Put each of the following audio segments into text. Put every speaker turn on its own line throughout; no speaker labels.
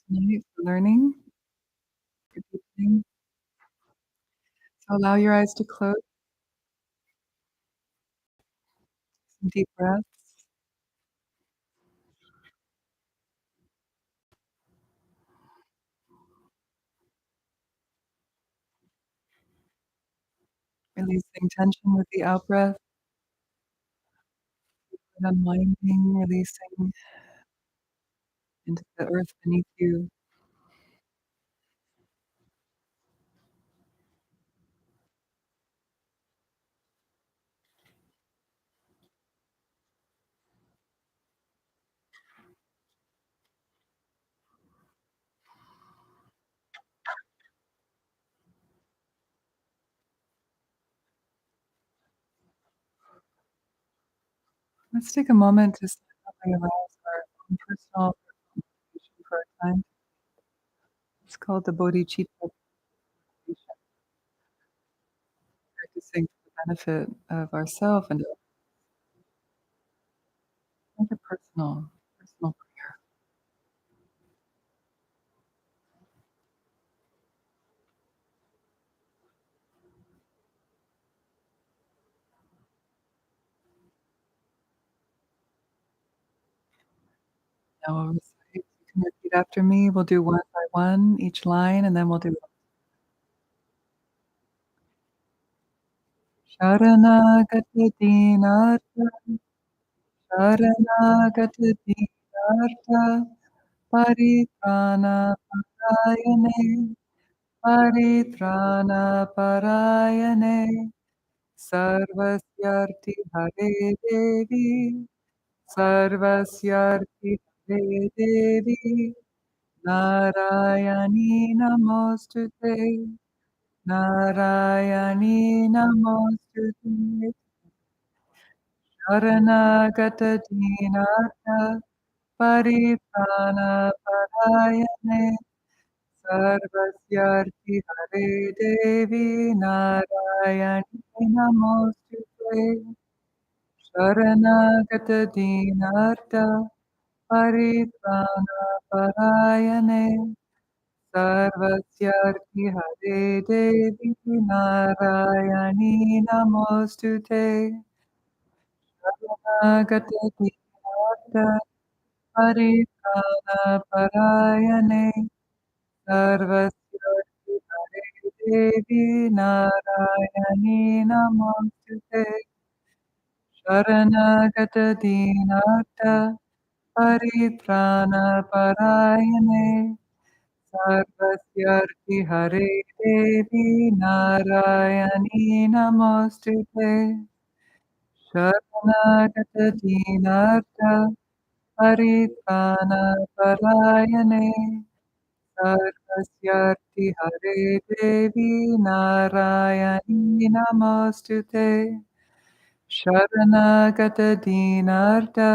tonight for learning, for deepening. So allow your eyes to close, some deep breaths, releasing tension with the out breath, and unwinding, releasing into the earth beneath you. Let's take a moment to silently arouse our own personal meditation for a time. It's called the bodhicitta meditation, practicing for the benefit of ourselves and another personal prayer. Now we'll recite. You can repeat after me. We'll do one by one, each line, and then we'll do Sharanagata Dinartha, Sharanagata Dinartha, Paritrana Parayane, Paritrana Parayane, Sarvasyarti Hare Devi, Sarvasyarti Hare Devi, Narayani Namostute, Narayani Namostute, Sharanagata Dinata Paritrana Parayane Sarvasyarti Hare Devi Narayani Namostute Sharanagata Dinata Paritrana Parayane Sarvasyarti Hare Devi Narayani Namostute Sharanagata Dinata Paritrana Parayane Sarvasya Hare Devi Narayani Namostute Sharanagata Dinata Paritrana Parayane Sarvasyarti Hare Devi Narayani Namostute Sharanagata Dinata Paritrana Parayane Sarvasyarti Hare Devi Narayani Namostute Sharanagata Dinarta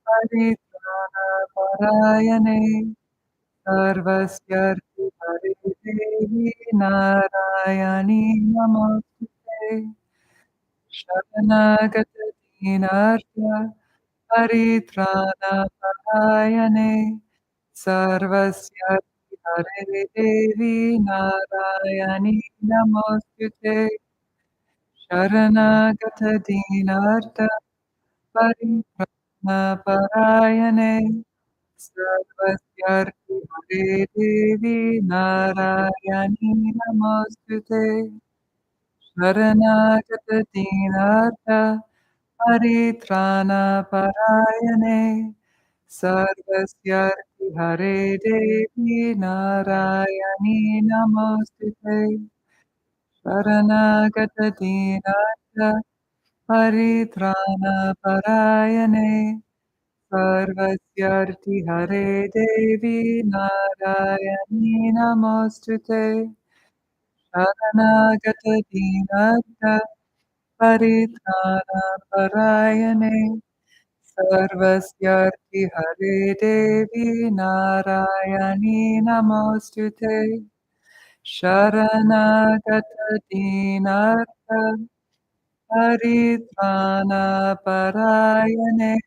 Paritrana Parayane Sarvasyarti Hare Devi Narayani Namostute Sharanagata Dinarta Paritrana Parayane Sarvasyarti Hare Devi Narayani Namostute Sharanagata Dinarta Paritrana Parayane Sarvasyarti Hare Devi Narayani Namostute Sharanagata Dinarta Paritrana Parayane Sarvasyarti Hare Devi Narayani Namostute Sharanagata Dinata Paritrana Parayane Sarvasyarti Hare Devi Narayani Namostute Sharanagata Dinata Paritrana Parayane Sarvasyarti Hare Devi Narayani Namostute Sharanagata Dinartha Paritrana Parayane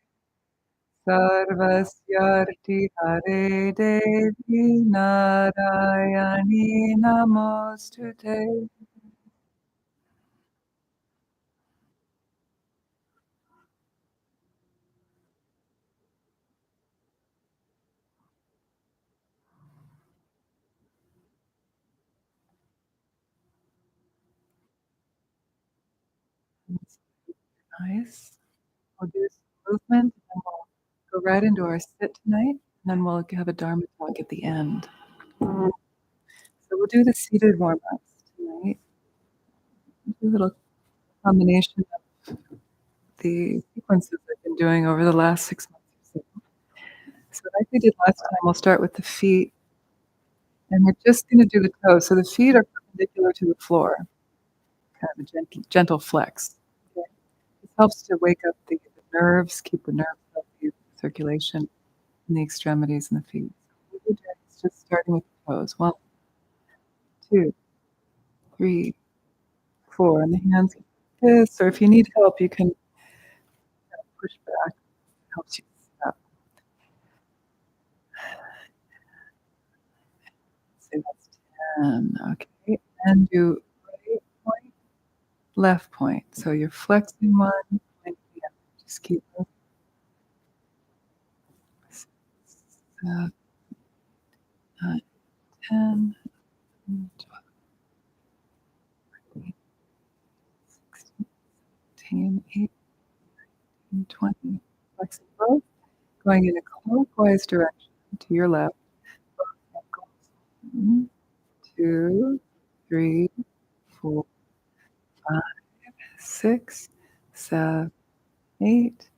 Sarvasyarti Hare Devi Narayani Namostute. Nice. We'll do some movement, and then we'll go right into our sit tonight, and then we'll have a Dharma talk at the end. So we'll do the seated warm-ups tonight. Do a little combination of the sequences I've been doing over the last 6 months or so. So like we did last time, we'll start with the feet, and we're just going to do the toes. So the feet are perpendicular to the floor, kind of a gentle flex. Okay. This helps to wake up the nerves, keep the nerves healthy, circulation in the extremities and the feet. So what we're doing is just starting with the toes. 1, 2, 3, 4, and the hands like this. Or if you need help, you can push back. It helps you stop. Say that's 10. Okay, and do right point, left point. So you're flexing one, and the other. Just keep moving. 7, 9, 10, 12, 13, 16, 17, 18, 20. Flexing both, going in a clockwise direction to your left. Both ankles. 1, 2, 3, 4, 5, 6, 7, 8,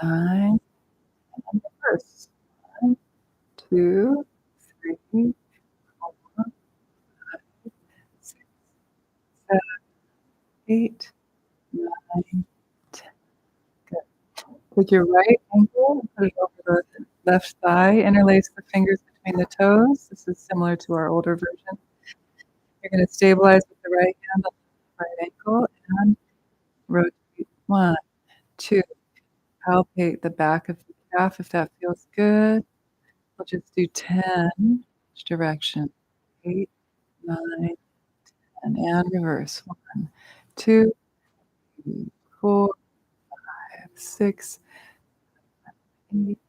9, and reverse. 1, 2, 3, 4, 5, 6, 7, 8, 9, 10. Good. Take your right ankle and put it over the left thigh. Interlace the fingers between the toes. This is similar to our older version. You're going to stabilize with the right hand on the right ankle and rotate. 1, 2. Palpate the back of the calf if that feels good. We'll just do 10 each direction. 8, 9, 10, and reverse. 1, 2, 3, 4, 5, 6, 8,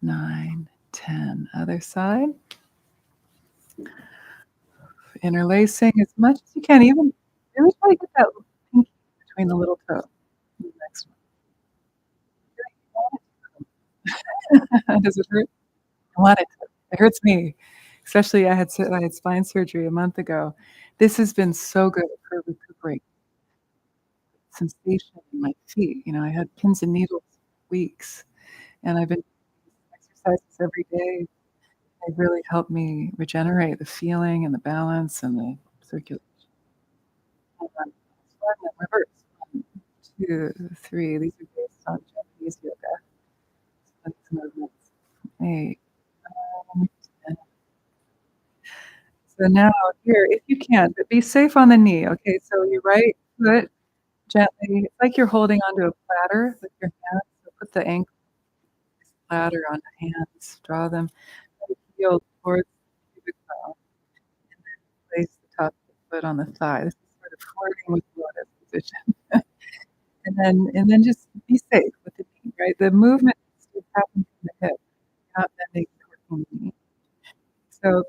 9, 10. Other side. Interlacing as much as you can. Even really try to get that pinky between the little toe. The next one. Does it hurt? I want it to. It hurts me. Especially I had spine surgery a month ago. This has been so good for recuperating sensation in my feet. I had pins and needles for weeks, and I've been doing exercises every day. They really helped me regenerate the feeling and the balance and the circulation. And then this one, then reverse. 1, 2, 3. These are based on Japanese yoga. So these movements. 8, 9, 10. So now here, if you can, but be safe on the knee. Okay, so your right foot gently, it's like you're holding onto a platter with your hands. So put the ankle platter on the hands, draw them heel towards the pubic bone, and then place the top of the foot on the thigh. This is sort of flirting with lotus position. And then just be safe with the knee, right? The movement needs to happen from the hip, not bending towards the knee. So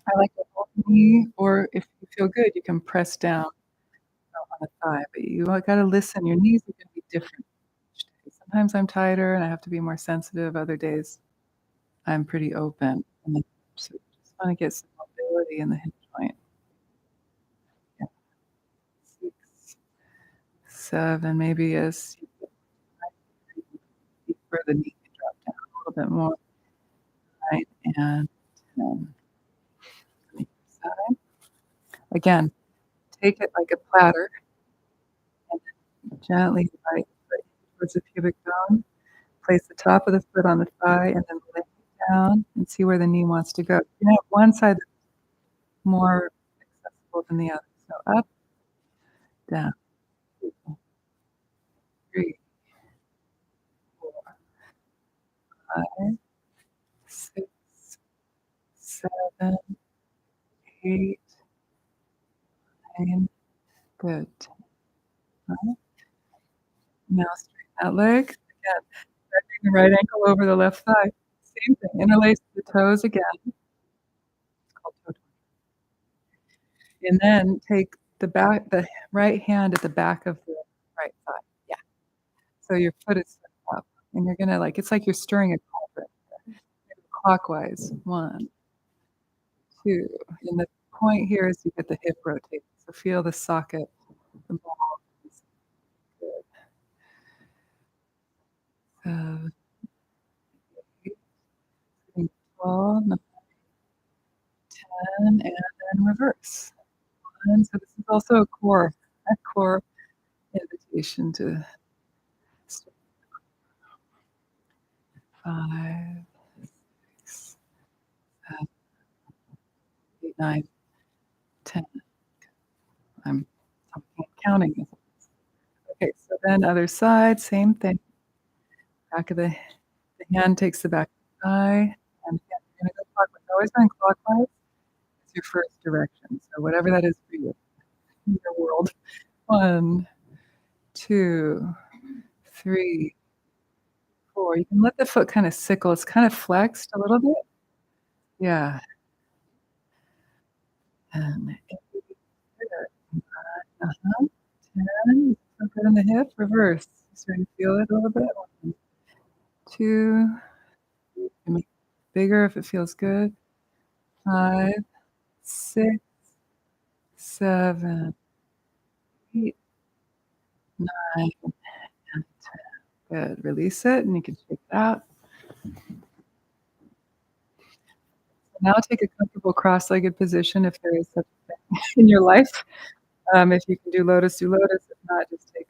I like to hold the knee, or if you feel good, you can press down on the thigh, but you gotta listen. Your knees are gonna be different each day. Sometimes I'm tighter and I have to be more sensitive. Other days, I'm pretty open. And then so just wanna get some mobility in the hip joint. Yeah. 6, 7, maybe as you get deeper, the knee can drop down a little bit more. 9 and 10. On the other side. Again, take it like a platter and then gently right foot towards the pubic bone. Place the top of the foot on the thigh and then lay it down and see where the knee wants to go. You have one side that's more accessible than the other. So up, down, 2, 3, 4, 5, 6, 7, 8, 9. Good. Now straighten that leg. Again, bending the right ankle over the left thigh. Same thing, interlace the toes again. It's called toe touch. And then take the right hand at the back of the right thigh. Yeah. So your foot is up, and you're gonna it's like you're stirring a cauldron. Clockwise. 1, 2. And the point here is you get the hip rotate. So feel the socket, the ball is good. 7, 8, sitting tall, 9, 10, and then reverse. And so this is also a core invitation to 5, 6, 7, 8, 9, 10. I'm counting. Okay, so then other side, same thing. Back of the hand takes the back of the thigh, and again, you're gonna go clockwise. Always going clockwise is your first direction. So whatever that is for you in your world. 1, 2, 3, 4. You can let the foot kind of sickle. It's kind of flexed a little bit. Yeah. And 8. Good. 9. Uh-huh. 10. So good in the hip. Reverse. Starting to feel it a little bit. 1, 2. You can make it bigger if it feels good. 5, 6, 7, 8, 9, and 10. Good. Release it, and you can shake it out. Now take a comfortable cross-legged position if there is such a thing in your life. If you can do lotus, do lotus. If not, just take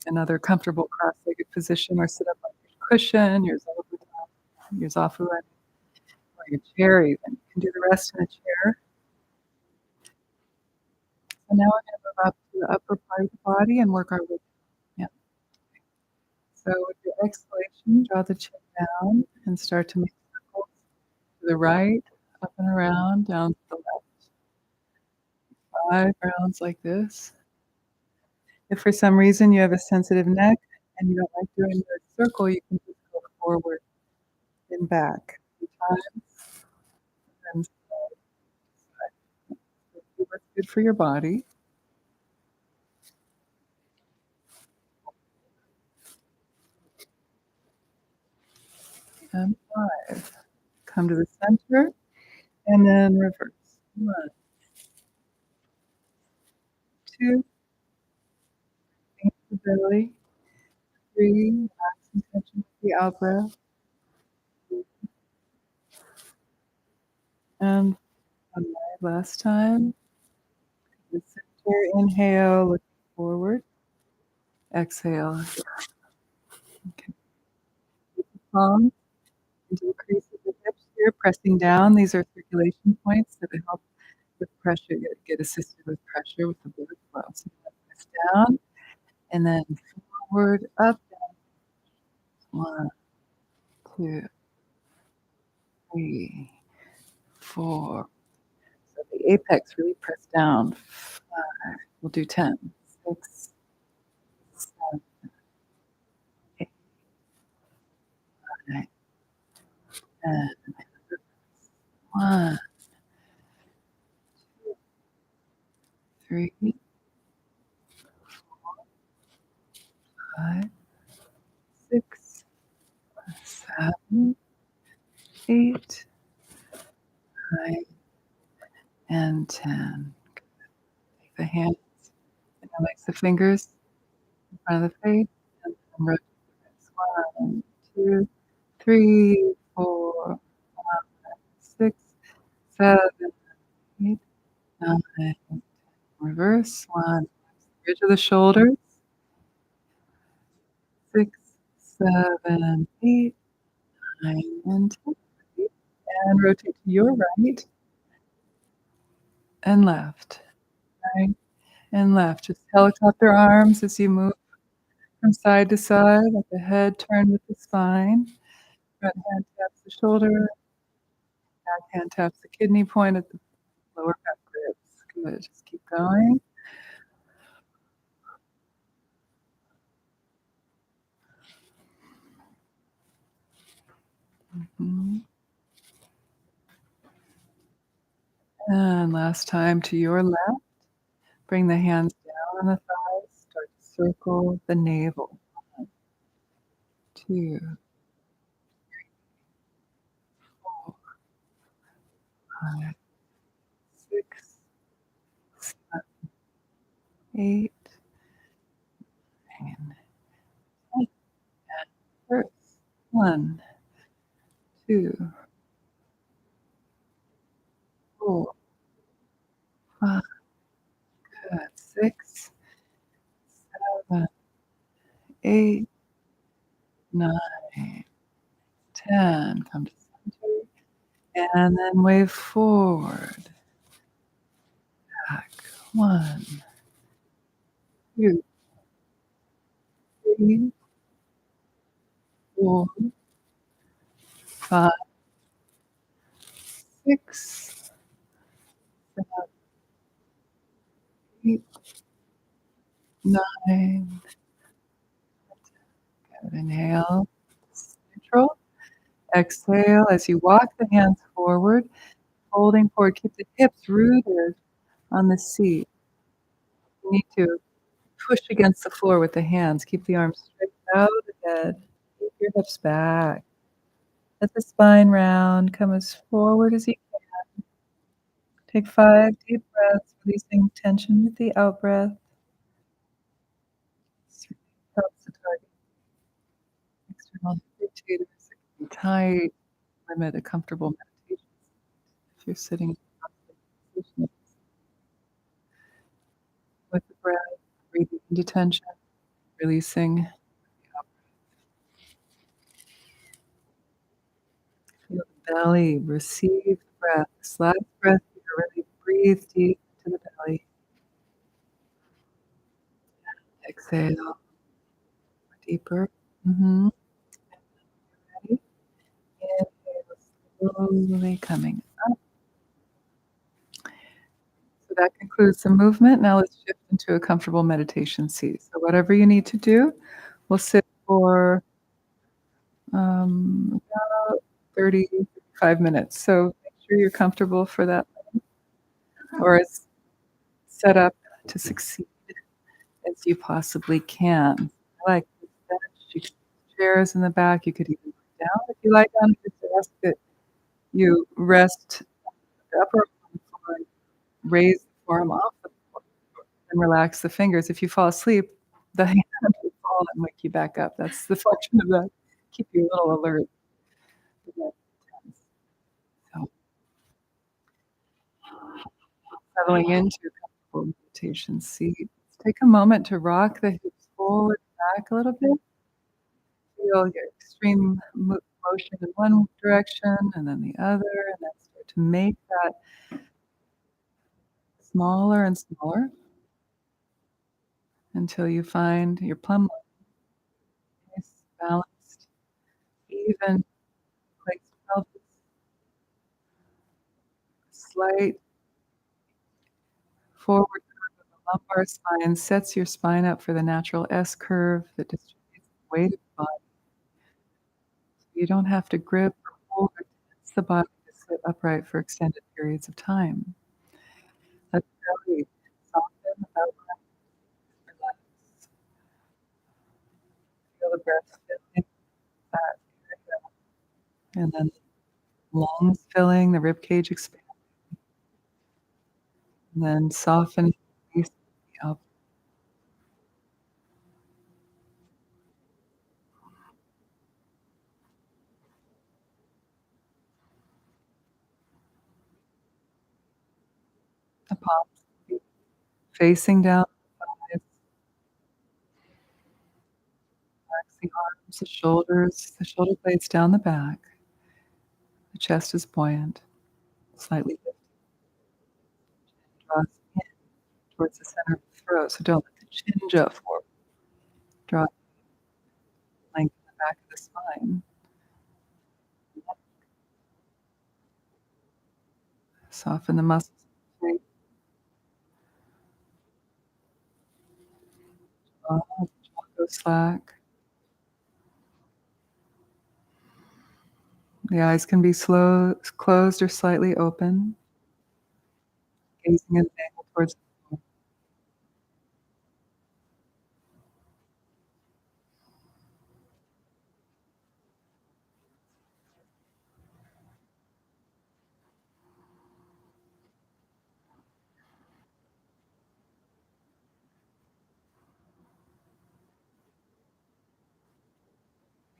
another comfortable cross-legged position or sit up on your cushion, your zafu, or your chair even. You can do the rest in a chair. So now we're going to move up to the upper part of the body and work our way down. Yeah. So with your exhalation, draw the chin down and start to make circles to the right, up and around, down to the left. 5 rounds like this. If for some reason you have a sensitive neck and you don't like doing the circle, you can just go forward and back 3 times and side to side. So see what's good for your body. And 5. Come to the center and then reverse. 1, 2, think the belly. 3, relax and tension with the out breath. And 1 more last time. The center, inhale, looking forward. Exhale. Okay. Keep the palms into the crease of the hips here, pressing down. These are circulation points that help with pressure, get assisted with pressure with the blood flow. So press down and then forward, up, down. 1, 2, 3, 4. So the apex really press down. 5. We'll do 10. 6, 7, 8, 9, 10. 1, 2, 3, 4, 5, 6, 7, 8, 9, and 10. Take the hands and relax the fingers in front of the face and rotate the wrists. 1, 2, 3, 4, 5, 6, 7, 8, 9. Reverse. 1. Bridge of the shoulders. 6, 7, 8, 9, and 10. And rotate to your right and left. Right and left. Just helicopter arms as you move from side to side. Let the head turn with the spine. Front hand taps the shoulder, back hand taps the kidney point at the lower back ribs. Good. Just keep going. Mhm. And last time to your left. Bring the hands down on the thighs. Start to circle the navel. 1, 2, 4, 5, 6, 7, 8, 9, 10. And reverse. 1, 2, 4, 5. Good. 6, 7, 8, 9, 10. Come to center. And then wave forward. Back. 1, 2, 3, 4, 5, 6, 7, 8, 9. Good. Inhale. Neutral. Exhale as you walk the hands forward, holding forward. Keep the hips rooted on the seat. You need to push against the floor with the hands. Keep the arms straight out ahead. Keep your hips back. Let the spine round. Come as forward as you can. Take 5 deep breaths, releasing tension with the out breath. This helps to target external irritators that can be tight, limit a comfortable meditation if you're sitting in a comfortable position. With the breath, breathing into tension, releasing the out. Feel the belly, receive the breath. This last breath, you really breathe deep into the belly. Exhale, deeper. Ready? Inhale, slowly coming up. So that concludes the movement. Now let's shift into a comfortable meditation seat. So whatever you need to do, we'll sit for about 30, 35 minutes. So make sure you're comfortable for that or as set up to succeed as you possibly can. I like this bench. You can use chairs in the back. You could even lie down if you lie down. Just ask that you rest the upper arm on the floor and raise the forearm off the floor and relax the fingers. If you fall asleep, the hand will fall and wake you back up. That's the function of that. Keep you a little alert. So settling into a comfortable meditation seat. Take a moment to rock the hips forward and back a little bit. Feel your extreme motion in one direction and then the other, and then start to make that smaller and smaller until you find your plumb line, nice, balanced, even placed pelvis, slight forward curve of the lumbar spine sets your spine up for the natural S curve that distributes the weight of the body. You don't have to grip or hold or tense the body to sit upright for extended periods of time. Let the belly soften, outline, relax. Feel the breath filling that area, and then lungs filling, the rib cage expanding, and then softening, releasing the out. The palms facing down, the thighs, relax the arms, the shoulders, the shoulder blades down the back. The chest is buoyant, slightly lifted, draws in towards the center of the throat, so don't let the chin jut forward. Draw lengthen the back of the spine. Soften the muscles of the face, jaw goes slack. The eyes can be closed or slightly open, gazing at an angle towards the floor.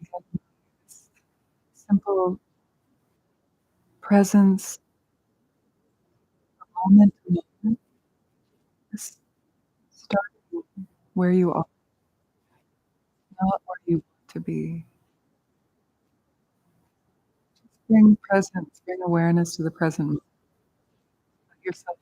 Again, this simple presence, moment to moment, just starting where you are, not where you want to be. Bring presence, bring awareness to the present moment. Let yourself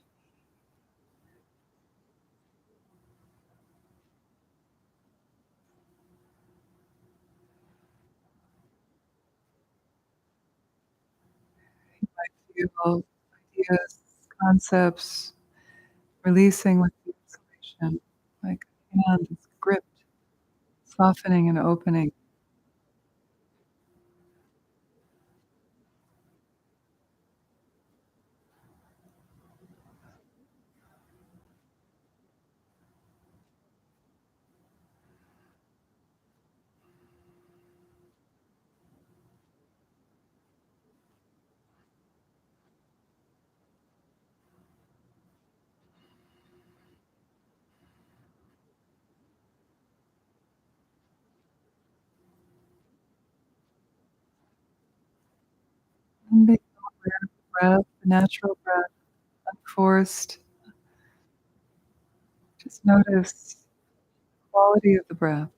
feel ideas, concepts, releasing with the exhalation, like a hand is gripped, softening and opening. And being aware of the breath, the natural breath, unforced. Just notice the quality of the breath.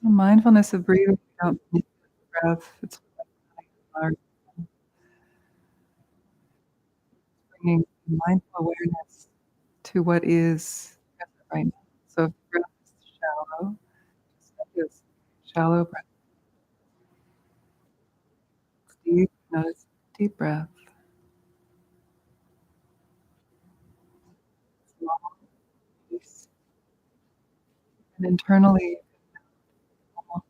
The mindfulness of breathing, you don't manipulate the breath. It's like bringing mindful awareness to what is present right now. So if the breath is shallow, just notice shallow breath. Deep, notice deep breath. Long, release. And internally, long,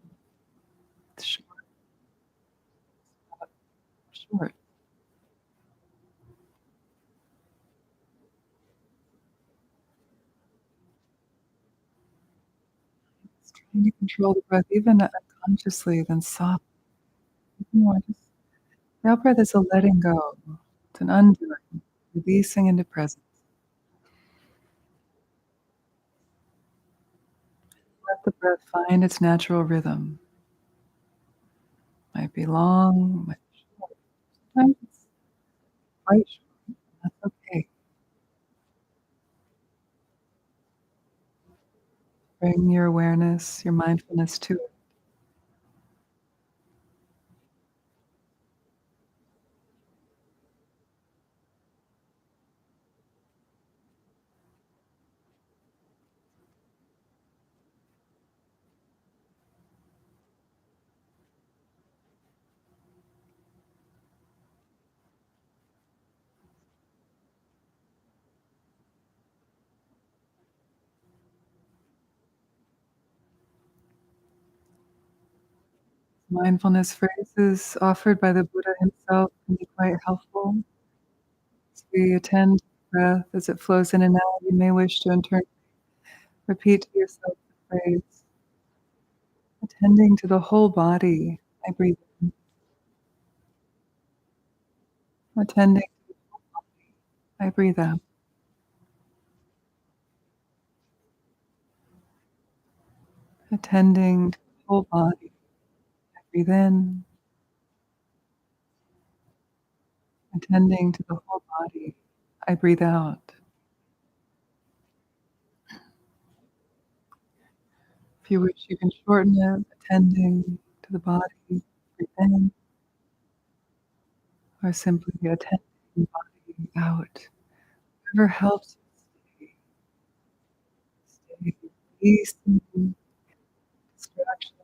short, short. Just trying to control the breath, even unconsciously, then soft. Even more. Just the out breath is a letting go. It's an undoing, releasing into presence. Let the breath find its natural rhythm. Might be long, might be short. Sometimes it's quite short. That's okay. Bring your awareness, your mindfulness to it. Mindfulness phrases offered by the Buddha himself can be quite helpful. As we attend to the breath as it flows in and out, you may wish to in turn repeat to yourself the phrase, attending to the whole body. I breathe in. Attending to the whole body. I breathe out. Attending to the whole body. I breathe in. Attending to the whole body. I breathe out. If you wish, you can shorten it, attending to the body. Breathe in. Or simply attending the body out. Whatever helps you stay releasing distraction,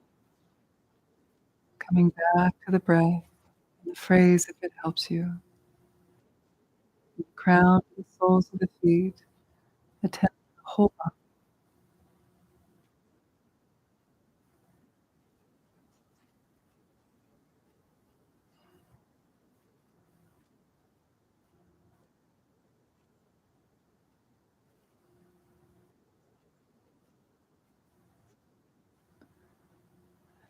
Coming back to the breath, and the phrase if it helps you. From the crown to the soles of the feet, attend to the whole body.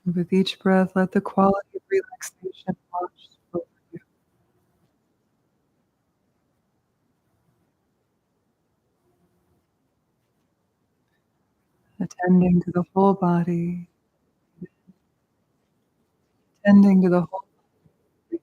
And with each breath, let the quality of relaxation wash over you, attending to the whole body, attending to the whole body.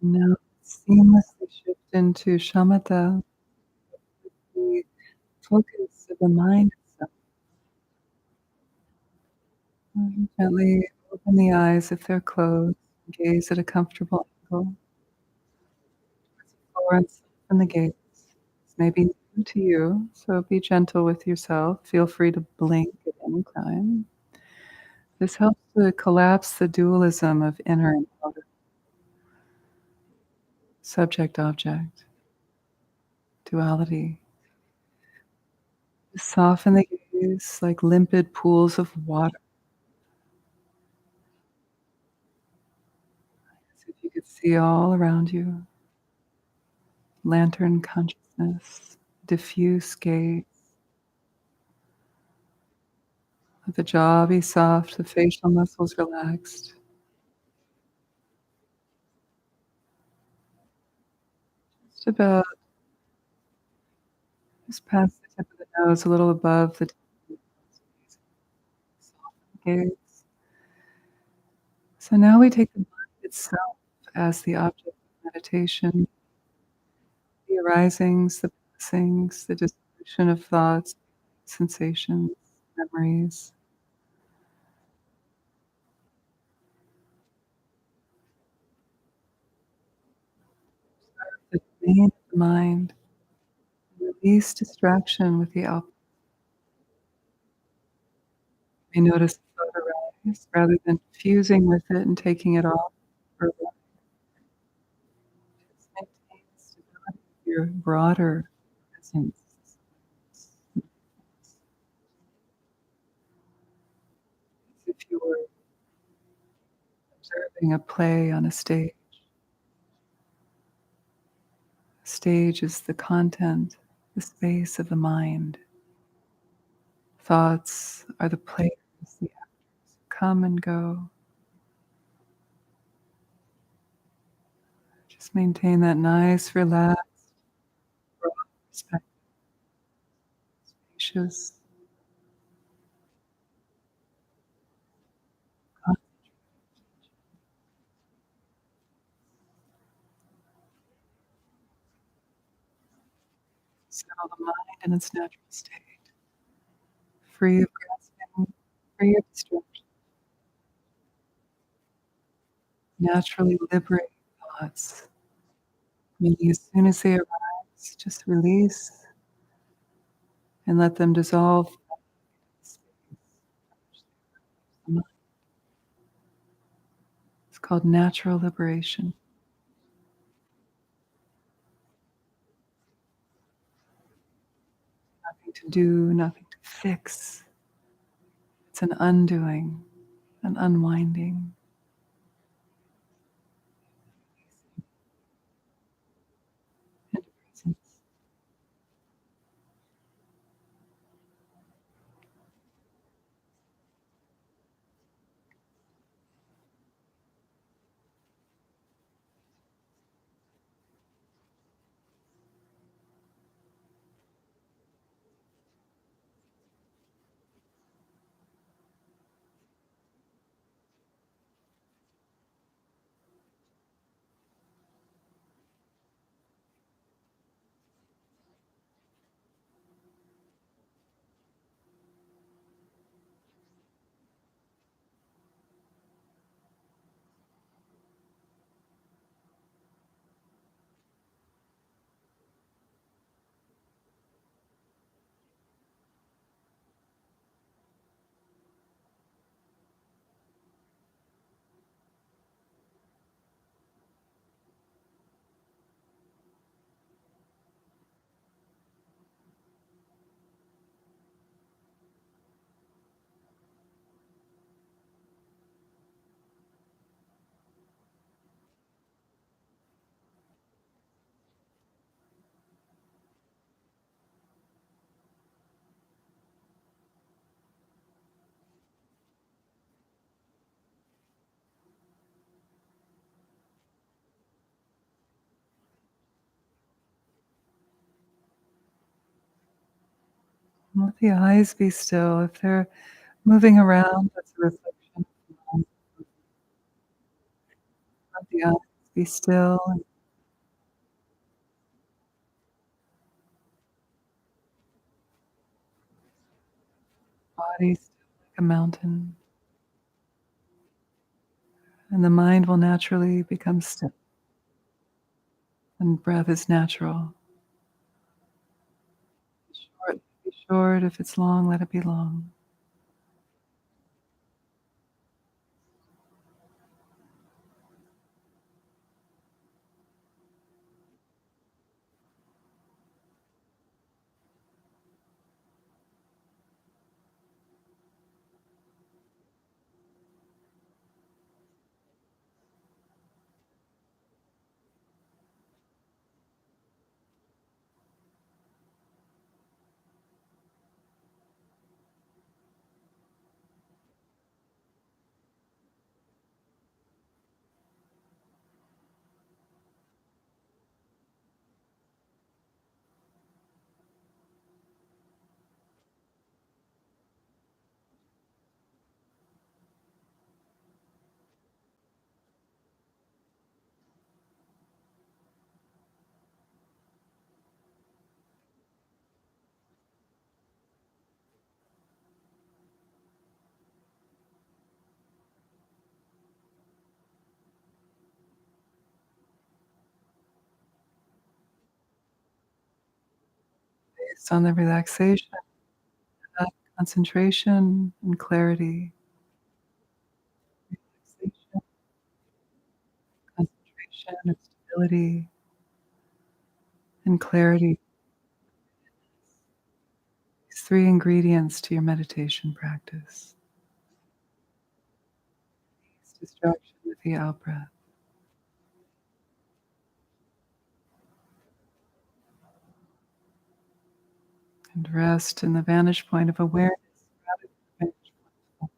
Now seamlessly shift into shamatha, the focus of the mind itself. Gently open the eyes if they're closed. Gaze at a comfortable angle towards the floor and soften the gaze. This may be new to you, so be gentle with yourself. Feel free to blink at any time. This helps to collapse the dualism of inner and outer, subject object, duality. Soften the gaze like limpid pools of water, as if you could see all around you. Lantern consciousness, diffuse gaze. Let the jaw be soft, the facial muscles relaxed. Just about just past the tip of the nose, a little above the tip of the nose. Soften the gaze. So now we take the mind itself as the object of meditation, the arisings, the passings, the dissolution of thoughts, sensations, memories. The domain of the mind. Release distraction with the output. You may notice the thought arise rather than fusing with it and taking it off. Or just maintain the stability of your broader presence. As if you were observing a play on a stage. Stage is the content, the space of the mind. Thoughts are the players, the actors who come and go. Just maintain that nice, relaxed, broad perspective, spacious. Settle the mind in its natural state, free of grasping, free of distraction. Naturally liberate thoughts. Meaning as soon as they arise, just release and let them dissolve into the space from which they arise. The mind. It's called natural liberation. Nothing to do, nothing to fix. It's an undoing, an unwinding, into presence. And let the eyes be still. If they're moving around, that's a reflection of the mind. Let the eyes Be still and body still like a mountain, and the mind will naturally become still, and breath is natural. Be short. If it's long, let it be long. Based on the relaxation, concentration, and clarity. Relaxation, concentration, or stability, and clarity. These three ingredients to your meditation practice. Ease distraction with the out breath. And rest in the vantage point of awareness rather than the vantage point.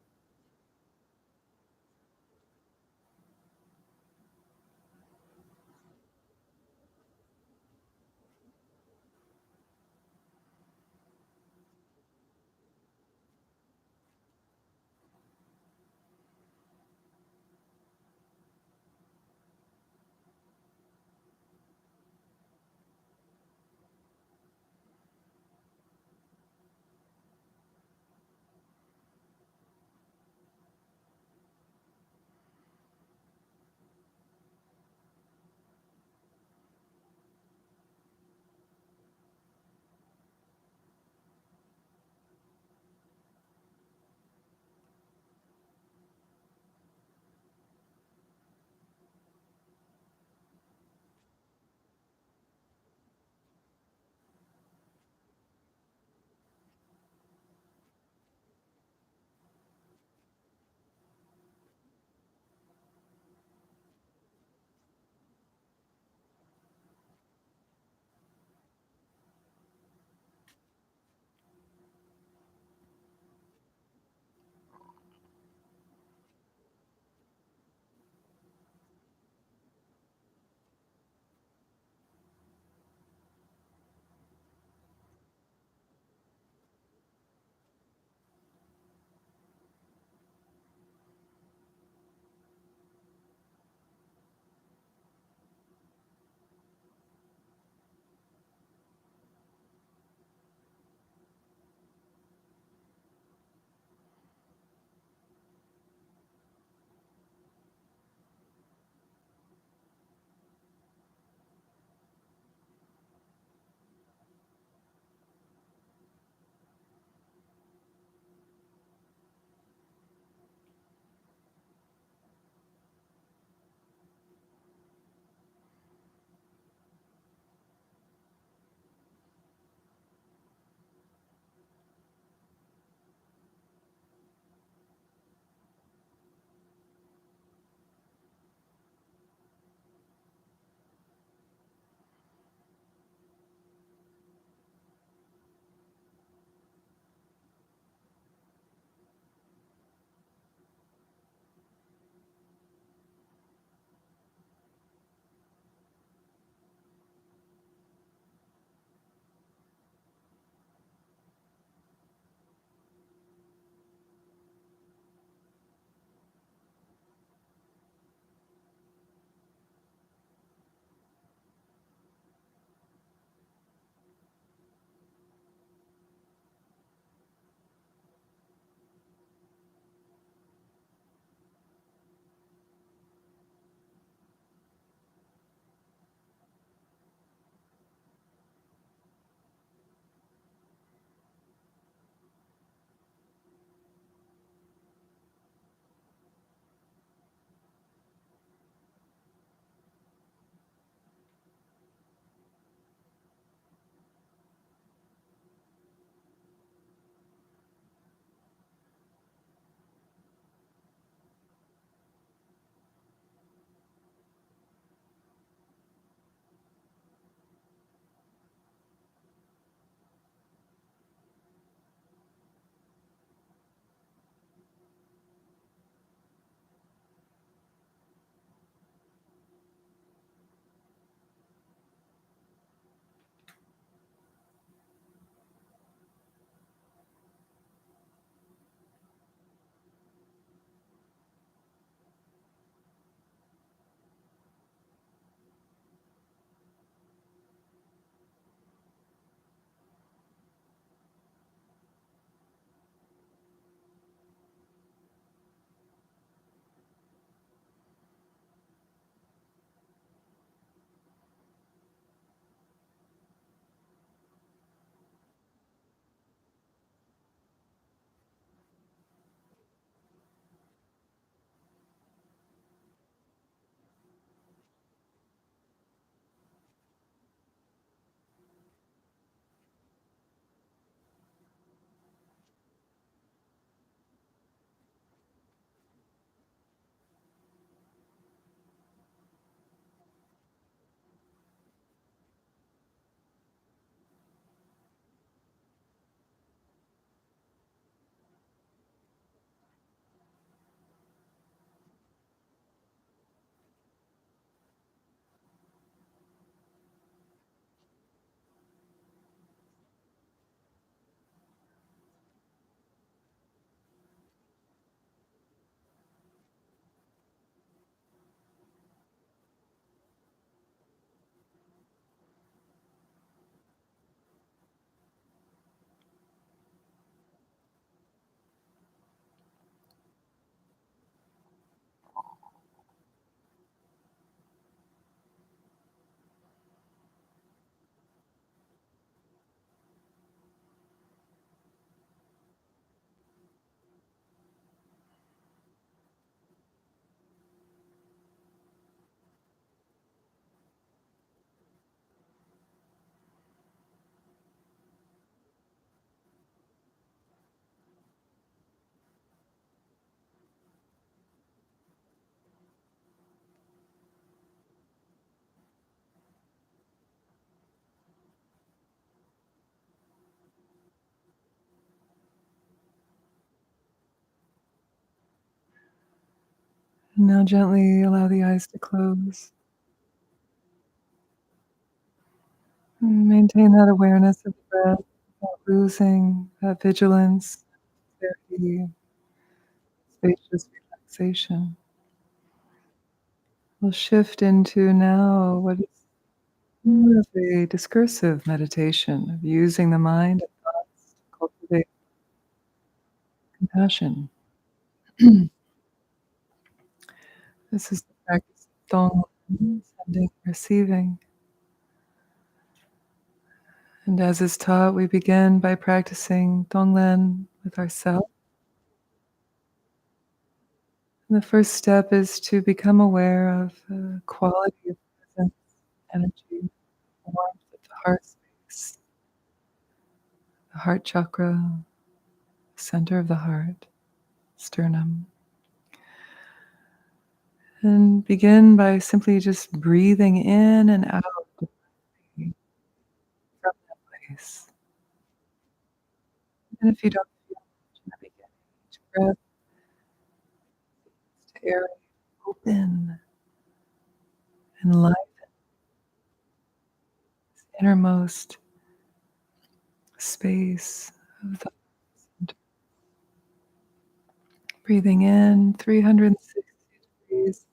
Now gently allow the eyes to close. And maintain that awareness of the breath without losing that vigilance, clarity, spacious relaxation. We'll shift into now what is more of a discursive meditation of using the mind and thoughts to cultivate compassion. This is the practice of Dong, sending, receiving. And as is taught, we begin by practicing Tonglen with ourselves. And the first step is to become aware of the quality of presence, energy, warmth of the heart space, the heart chakra, center of the heart, sternum. And begin by simply just breathing in and out from that place. And if you don't feel much in the beginning, each breath is to air open and light innermost space of the center. Breathing in 360 degrees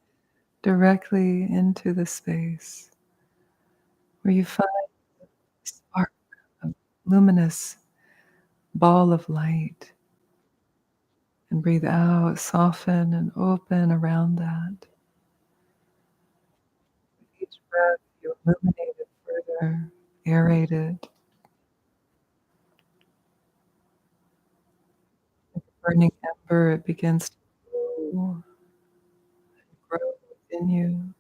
directly into the space where you find a spark of luminous ball of light, and breathe out, soften and open around that. With each breath, you illuminate it further, aerate it. Like a burning ember, it begins to grow and grow within you.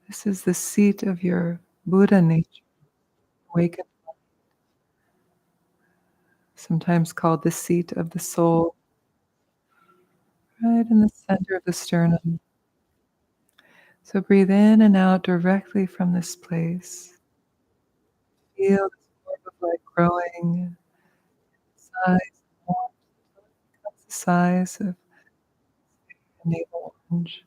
This is the seat of your Buddha nature, awakened, sometimes called the seat of the soul, right in the center of the sternum. So breathe in and out directly from this place. Feel this orb of light growing, size and warmth until it becomes the size of a navel orange.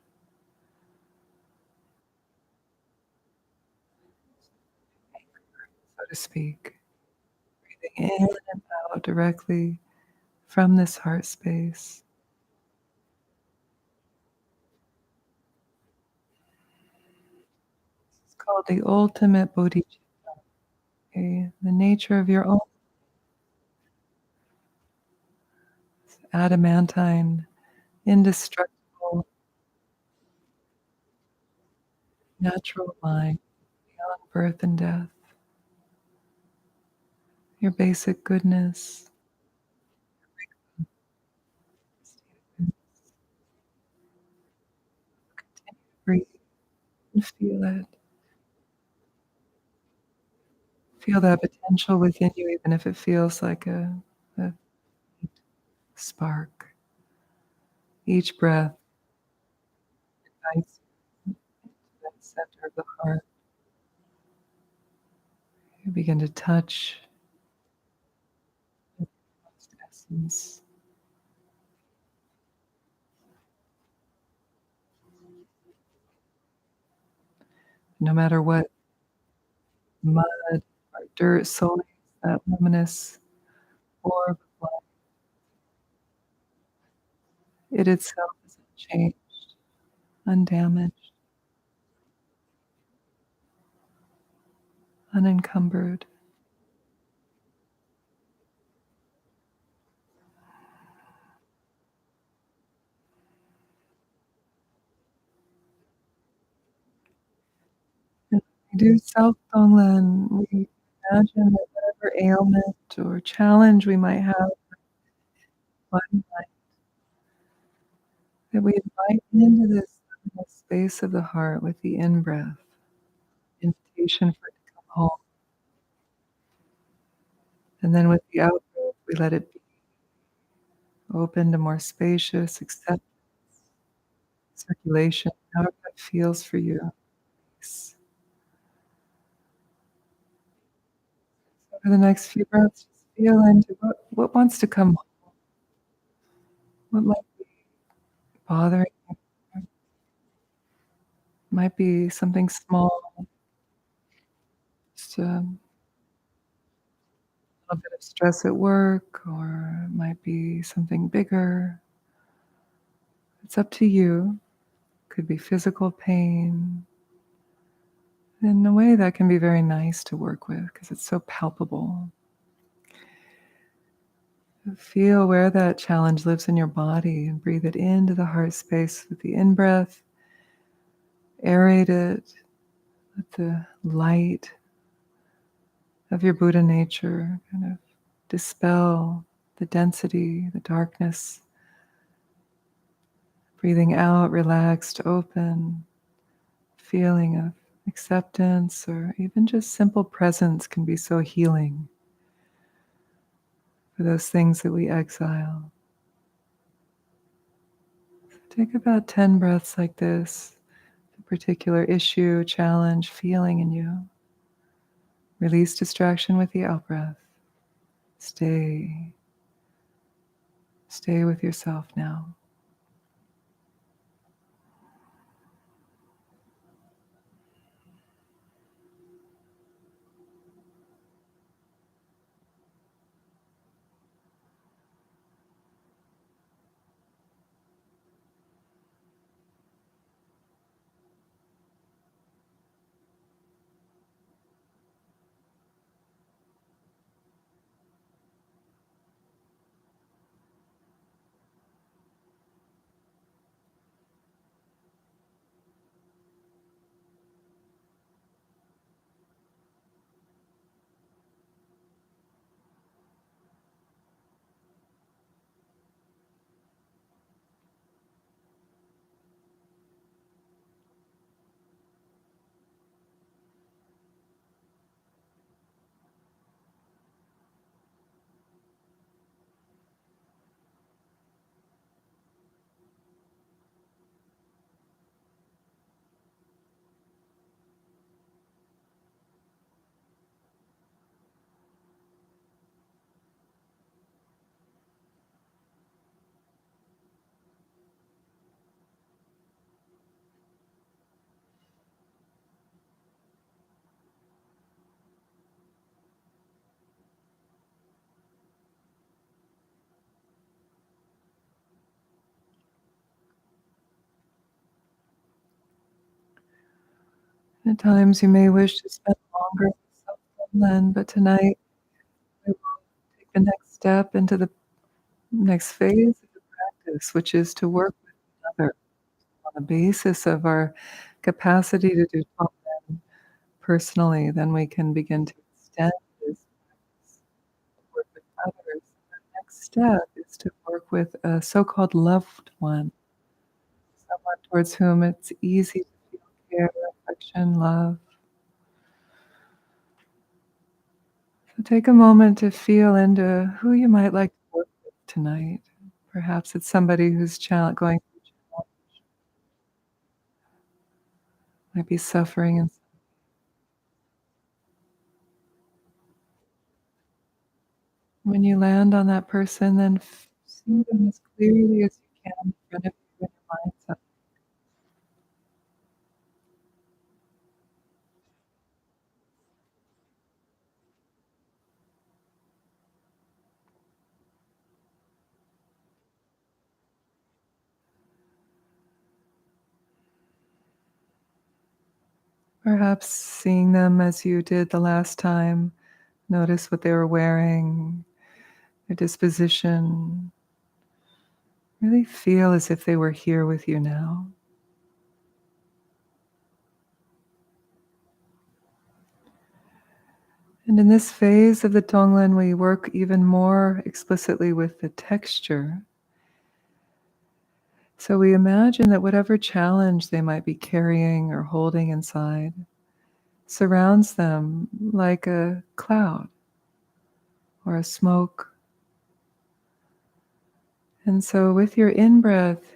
So to speak. Breathing in and out directly from this heart space. It's called the ultimate bodhicitta, okay? The nature of your own adamantine, indestructible, natural mind beyond birth and death. Your basic goodness. Breathe and feel it. Feel that potential within you, even if it feels like a spark. Each breath invites you into that center of the heart. You begin to touch the most essence. No matter what mud or dirt sullies that luminous orb of light, it itself is unchanged, undamaged, unencumbered. And we do self-tonglen. We imagine that whatever ailment or challenge we might have, body, mind, that we invite into this space of the heart with the in-breath, invitation for it to come home. And then with the out-breath, we let it be open to more spacious acceptance, circulation, however that feels for you. So for the next few breaths, just feel into what wants to come home, what might be bothering you, Might be something small, just a little bit of stress at work, or it might be something bigger. It's up to you. Could be physical pain. In a way, that can be very nice to work with because it's so palpable. Feel where that challenge lives in your body and breathe it into the heart space with the in breath. Aerate it. Let the light of your Buddha nature kind of dispel the density, the darkness. Breathing out, relaxed, open, feeling of acceptance or even just simple presence can be so healing for those things that we exile. So take about 10 breaths like this, a particular issue, challenge, feeling in you. Release distraction with the out breath. Stay with yourself now. At times you may wish to spend longer with self-discipline, but tonight we will take the next step into the next phase of the practice, which is to work with another on the basis of our capacity to do Tonglen personally. Then we can begin to extend this practice to work with others. The next step is to work with a so-called loved one, someone towards whom it's easy to feel care, affection, love. So take a moment to feel into who you might like to work with tonight. Perhaps it's somebody who's going through challenge, might be suffering. And when you land on that person, then see them as clearly as you can in front of you in your mind's eye. Perhaps seeing them as you did the last time, notice what they were wearing, their disposition. Really feel as if they were here with you now. And in this phase of the Tonglen, we work even more explicitly with the texture. So we imagine that whatever challenge they might be carrying or holding inside surrounds them like a cloud or a smoke. And so with your in breath,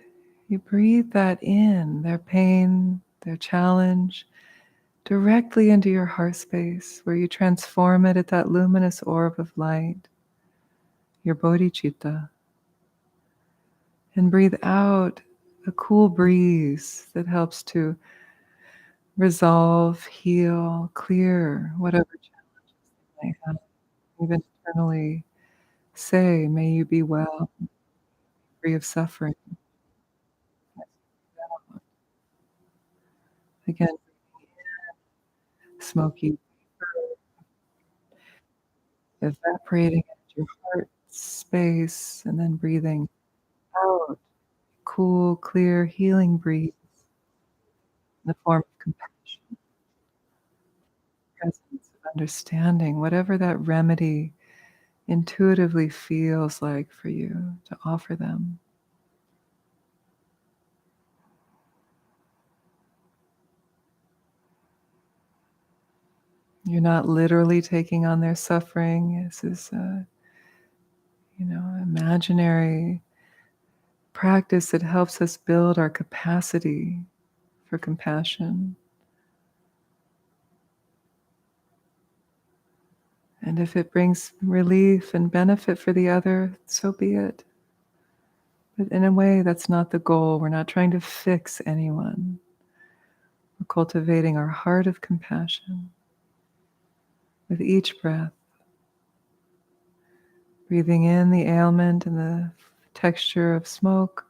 you breathe that in, their pain, their challenge, directly into your heart space, where you transform it at that luminous orb of light, your bodhicitta. And breathe out a cool breeze that helps to resolve, heal, clear whatever challenges they may have. Even internally say, "May you be well, free of suffering." Again, smoky evaporating into your heart space, and then breathing out, cool, clear, healing breeze in the form of compassion, presence, of understanding, whatever that remedy intuitively feels like for you to offer them. You're not literally taking on their suffering. This is a, imaginary practice that helps us build our capacity for compassion. And if it brings relief and benefit for the other, so be it. But in a way, that's not the goal. We're not trying to fix anyone. We're cultivating our heart of compassion with each breath, breathing in the ailment and the texture of smoke,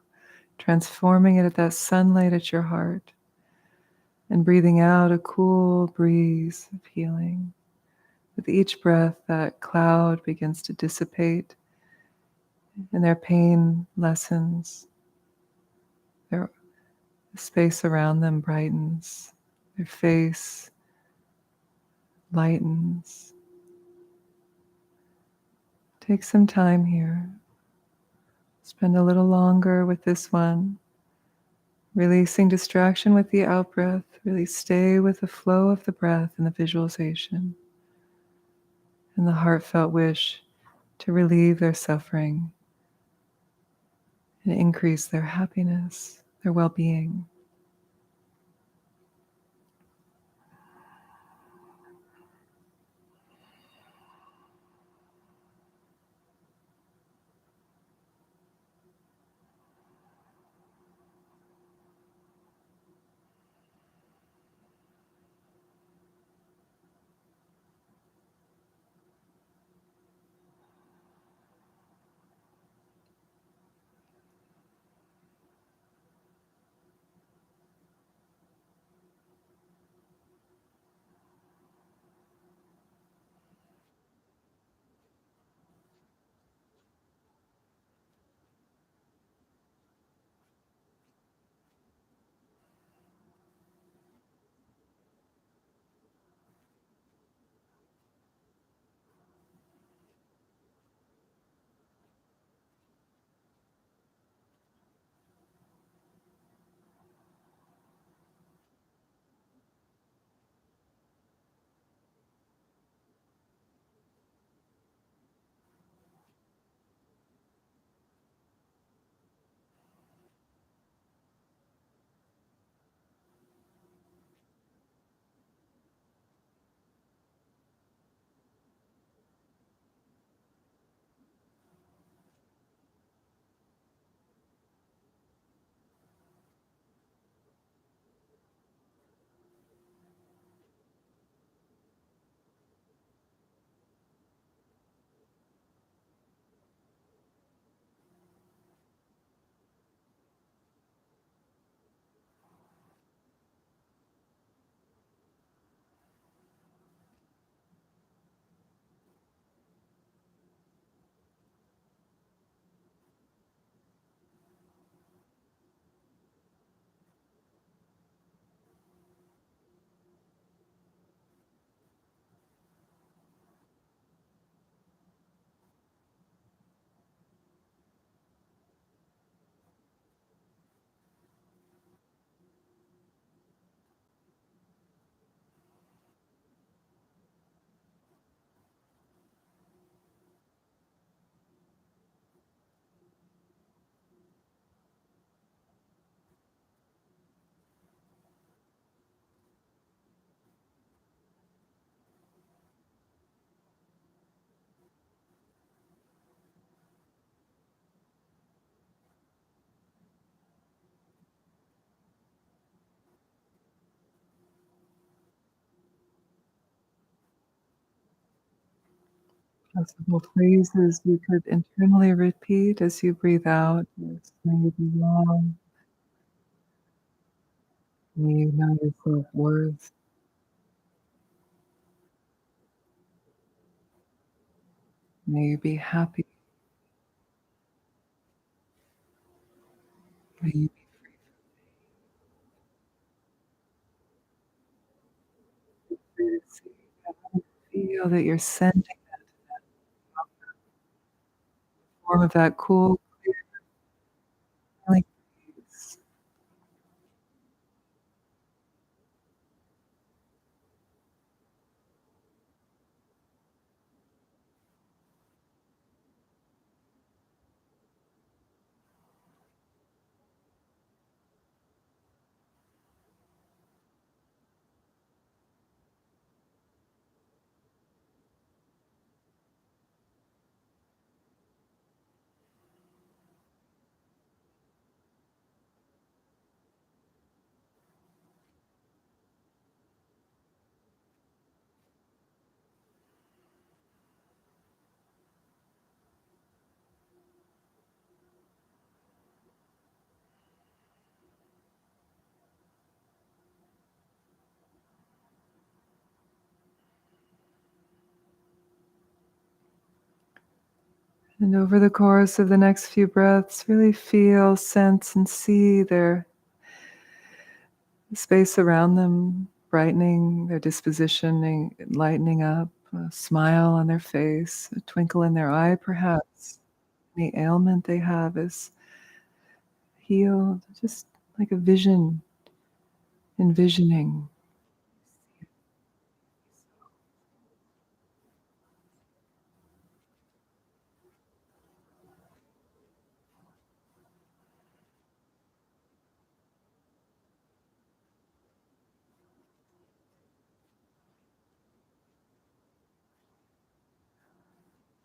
transforming it at that sunlight at your heart, and breathing out a cool breeze of healing. With each breath, that cloud begins to dissipate and their pain lessens. Their space around them brightens. Their face lightens. Take some time here. Spend a little longer with this one. Releasing distraction with the out breath. Really stay with the flow of the breath and the visualization and the heartfelt wish to relieve their suffering and increase their happiness, their well-being. Possible phrases you could internally repeat as you breathe out is may you be long, may you know your self-worth, may you be happy, may you be free to see that, feel that you're sending that form of that cool, clear, smelling breeze. And over the course of the next few breaths, really feel, sense, and see their space around them brightening, their dispositioning, lightening up, a smile on their face, a twinkle in their eye, perhaps. Any ailment they have is healed, just like a vision, envisioning.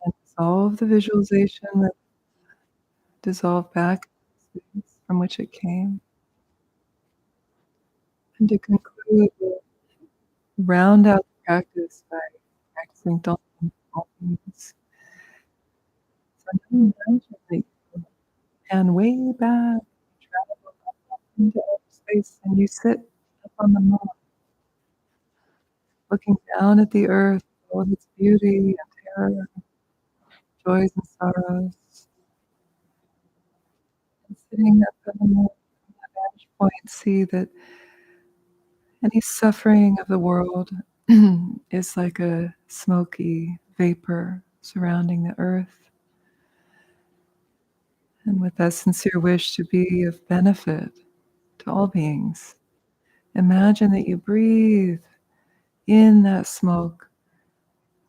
And dissolve the visualization, that dissolve back in the space from which it came. And to conclude, we'll round out the practice by practicing all things. So now imagine that you can way back, travel up into outer space, and you sit up on the moon, looking down at the earth, all of its beauty and terror, joys and sorrows, and sitting up on the moon from that vantage point, see that any suffering of the world is like a smoky vapor surrounding the earth. And with that sincere wish to be of benefit to all beings, imagine that you breathe in that smoke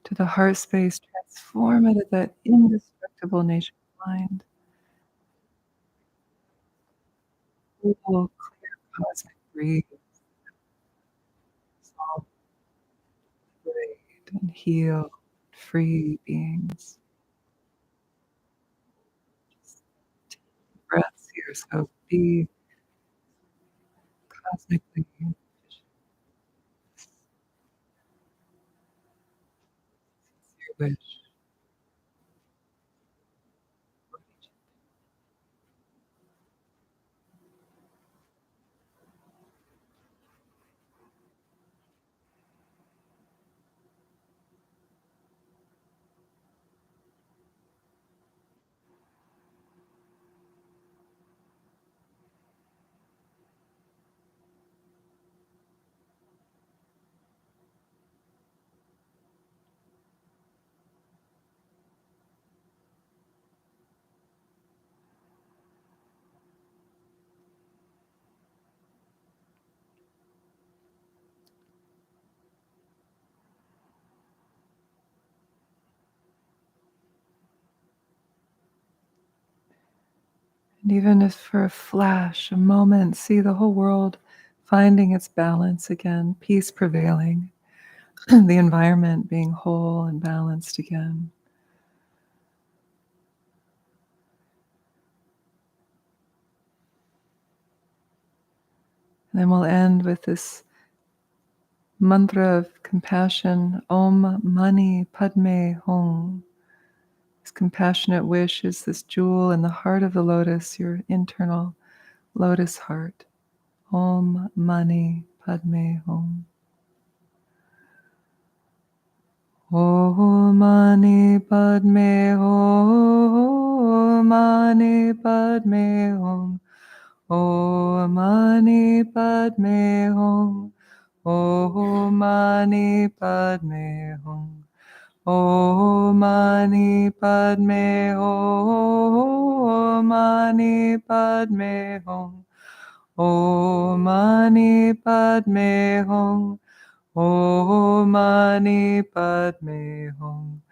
to the heart space, transform it at that indestructible nature of mind, cool, clear cosmic breeze, all liberate and heal, free beings. Just take breaths here, so be cosmically efficient, your wish. And even if for a flash, a moment, see the whole world finding its balance again, peace prevailing, the environment being whole and balanced again. And then we'll end with this mantra of compassion, Om Mani Padme Hum. This compassionate wish is this jewel in the heart of the lotus, your internal lotus heart. Om Mani Padme Hum. Om Mani Padme Hum. Mani Padme Hum. Om Mani Padme Hum. Om Mani Padme Hum. Om Mani Padme Hum. Mani Padme Hum. Om Mani Padme Hum. Om Mani Padme Hum.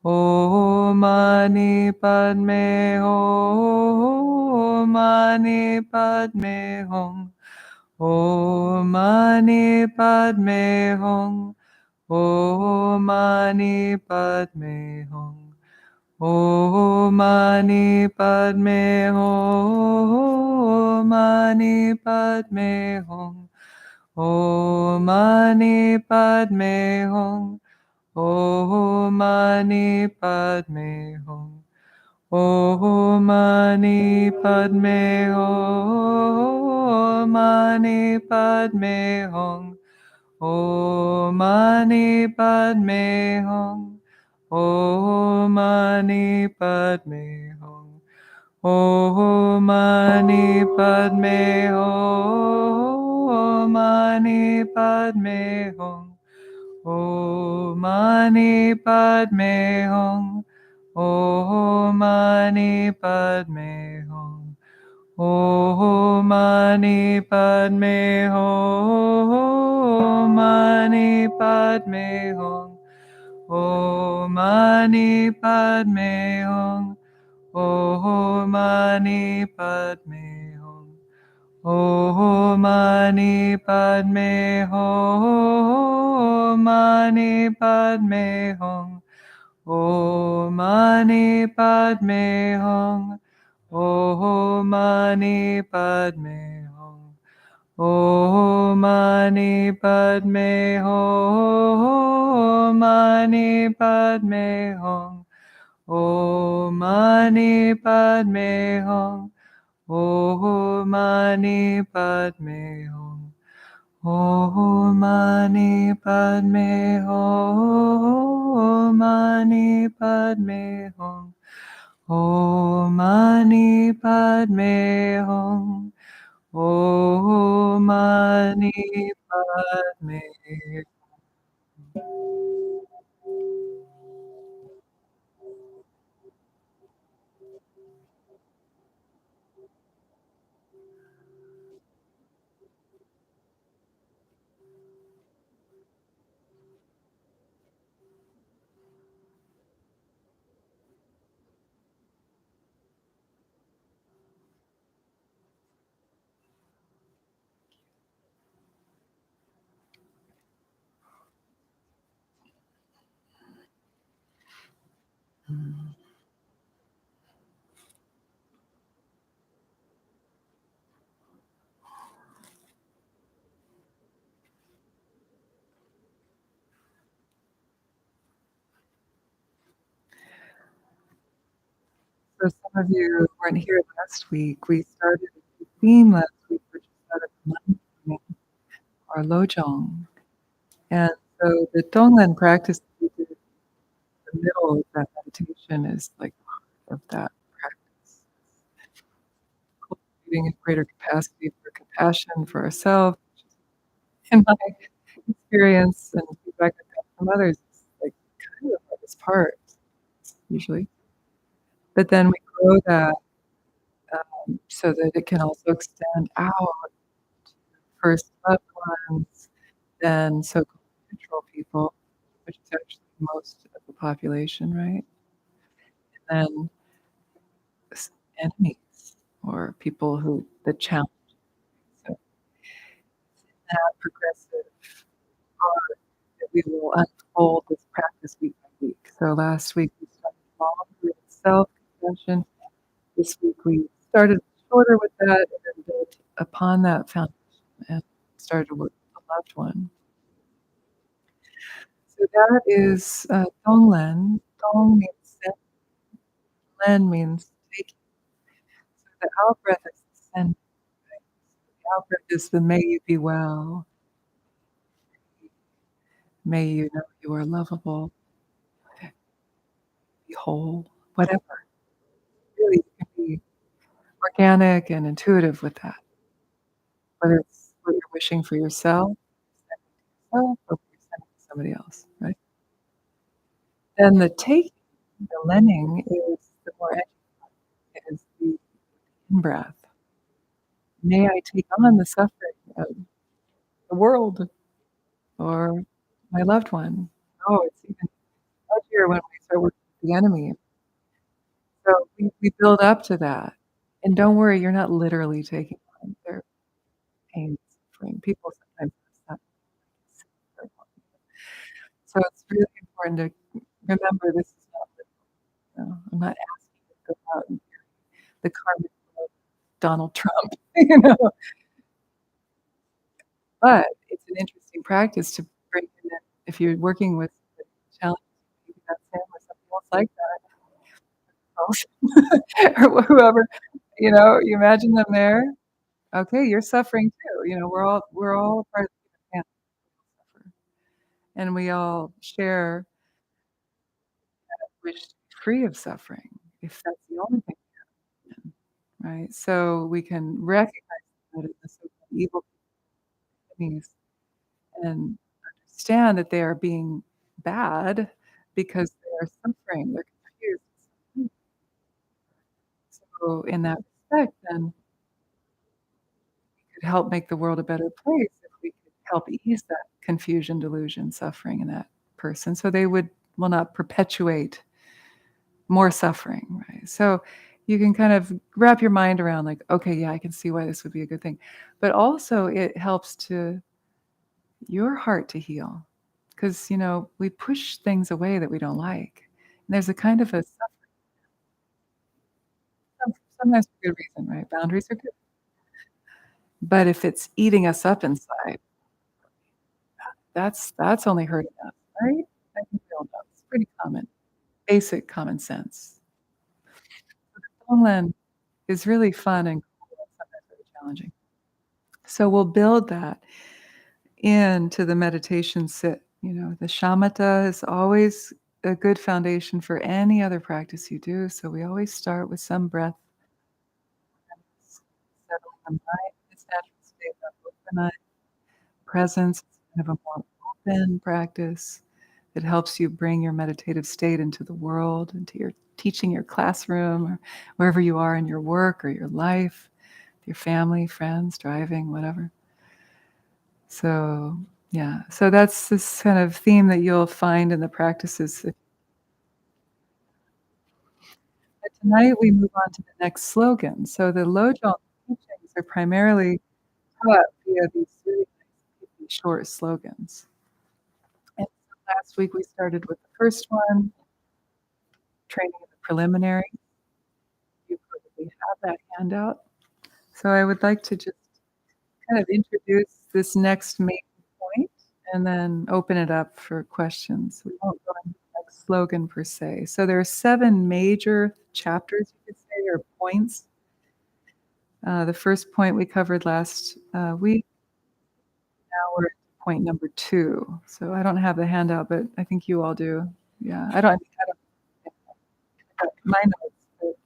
Om Mani Padme Hum. Mani Padme Hum. Om Mani Padme Hum. Om Mani Padme Hum. Om Mani Padme Hum. Mani Padme Hum. Om Mani Padme Hum. Om Mani Padme Hum. Om Mani Padme Hum. Mani Padme Hum. Om Mani Padme Hum. Om Mani Padme Hum. Om Mani Padme Hum. Mani Padme Hum. Om Mani Padme Hum. Om Mani Padme Hum. Om Mani Padme Hum. Mani Padme Hum. Om Mani Padme Hum. Om Mani Padme Hum. Om Mani Padme Hum. Mani Padme Hum. Om Mani Padme Hum. Om Mani Padme Hum. Om Mani Padme Hum. Mani Padme Hum. Om Mani Padme Hum. Om Mani Padme Hum. Om Mani Padme Hum. Mani Padme Hum. Om Mani Padme Hum. Om Mani Padme Hum. So some of you weren't here last week. We started a theme last week, which is that of mindfulness or Lojong. And so the Tonglen practice that we did in the middle of that meditation is like part of that practice. Cultivating a greater capacity for compassion for ourselves. In my experience and feedback I've got from others, it's like kind of the hardest part usually. But then we grow that so that it can also extend out first loved ones, then so-called neutral people, which is actually most of the population, right? And then enemies or people who the challenge. So that progressive art that we will unfold this practice week by week. So last week we started long with self-compassion. This week we started shorter with that and then built upon that foundation and started to work with a loved one. So that is Tonglen. Tong means sense, Len means taking. So the out breath is the send, right? The out breath is the may you be well, may you know you are lovable, be whole, whatever. Really, you can be organic and intuitive with that, whether it's what you're wishing for yourself, sending to yourself, or what you're sending to somebody else, right? Then the taking, the lenning is the more educated, is the in-breath. May I take on the suffering of the world or my loved one. Oh, it's even touchier when we start working with the enemy. So we build up to that. And don't worry, you're not literally taking on their pain and suffering. People sometimes miss that. So it's really important to remember this is not literal. I'm not asking you to go out and be the karmic of Donald Trump, you know? But it's an interesting practice to bring him in if you're working with challenges, maybe that's him or something else like that, or whoever, you imagine them there. Okay, you're suffering too, we're all a part of the human family. We all suffer, and we all share wish to be free of suffering, if that's the only thing we can, right? So we can recognize that in the so-called evil enemies and understand that they are being bad because they are suffering, they're confused. So in that respect, then we could help make the world a better place if we could help ease that confusion, delusion, suffering in that person so they will not perpetuate more suffering, right? So you can kind of wrap your mind around like, okay, yeah, I can see why this would be a good thing. But also it helps to your heart to heal. Because, we push things away that we don't like. And there's a kind of a sometimes for good reason, right? Boundaries are good. But if it's eating us up inside, that's only hurting us, right? I think we all know. It's pretty common, basic common sense. Homeland is really fun and cool and sometimes really challenging. So we'll build that into the meditation sit. The shamatha is always a good foundation for any other practice you do. So we always start with some breath, settling the mind in its natural state of open presence. It's kind of a more open practice that helps you bring your meditative state into the world, into your teaching, your classroom, or wherever you are in your work or your life, your family, friends, driving, whatever. So, yeah. So that's this kind of theme that you'll find in the practices. But tonight we move on to the next slogan. So the Lojong teachings are primarily taught via these really nice, pithy, short slogans. And so last week we started with the first one, training in the preliminary. You probably have that handout. So I would like to just kind of introduce this next main point and then open it up for questions. We won't go into the next slogan per se. So there are 7 major chapters, you could say, or points. The first point we covered last week. Now we're at point number 2. So I don't have the handout, but I think you all do. Yeah, I don't I got my notes. But,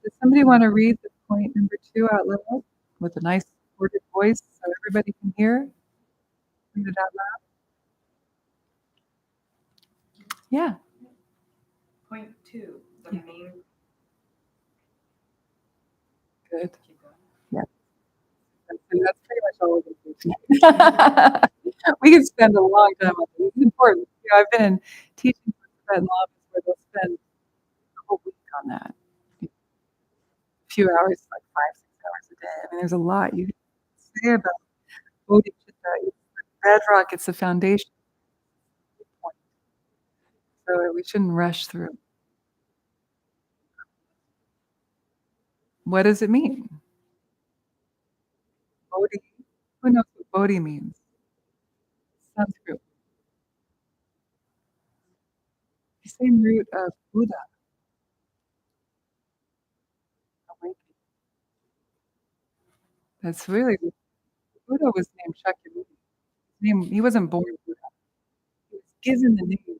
does somebody want to read the point number 2 out loud with a nice recorded voice so everybody can hear? Read it out loud. Yeah.
Point 2, the
Yeah.
main.
Good. Yeah. That's pretty much all we're gonna do tonight. We could spend a long time on this. It's important. I've been in teaching for Tibetan office where they'll spend a whole week on that. A few hours, like 5, 6 hours a day. I mean, there's a lot you can say about bodhicitta. It's the bedrock, it's the foundation point. So we shouldn't rush through. What does it mean? Bodhi. Who knows what Bodhi means? Sanskrit. The same root of Buddha. That's really Buddha was named Shakyamuni. He wasn't born Buddha. He was given the name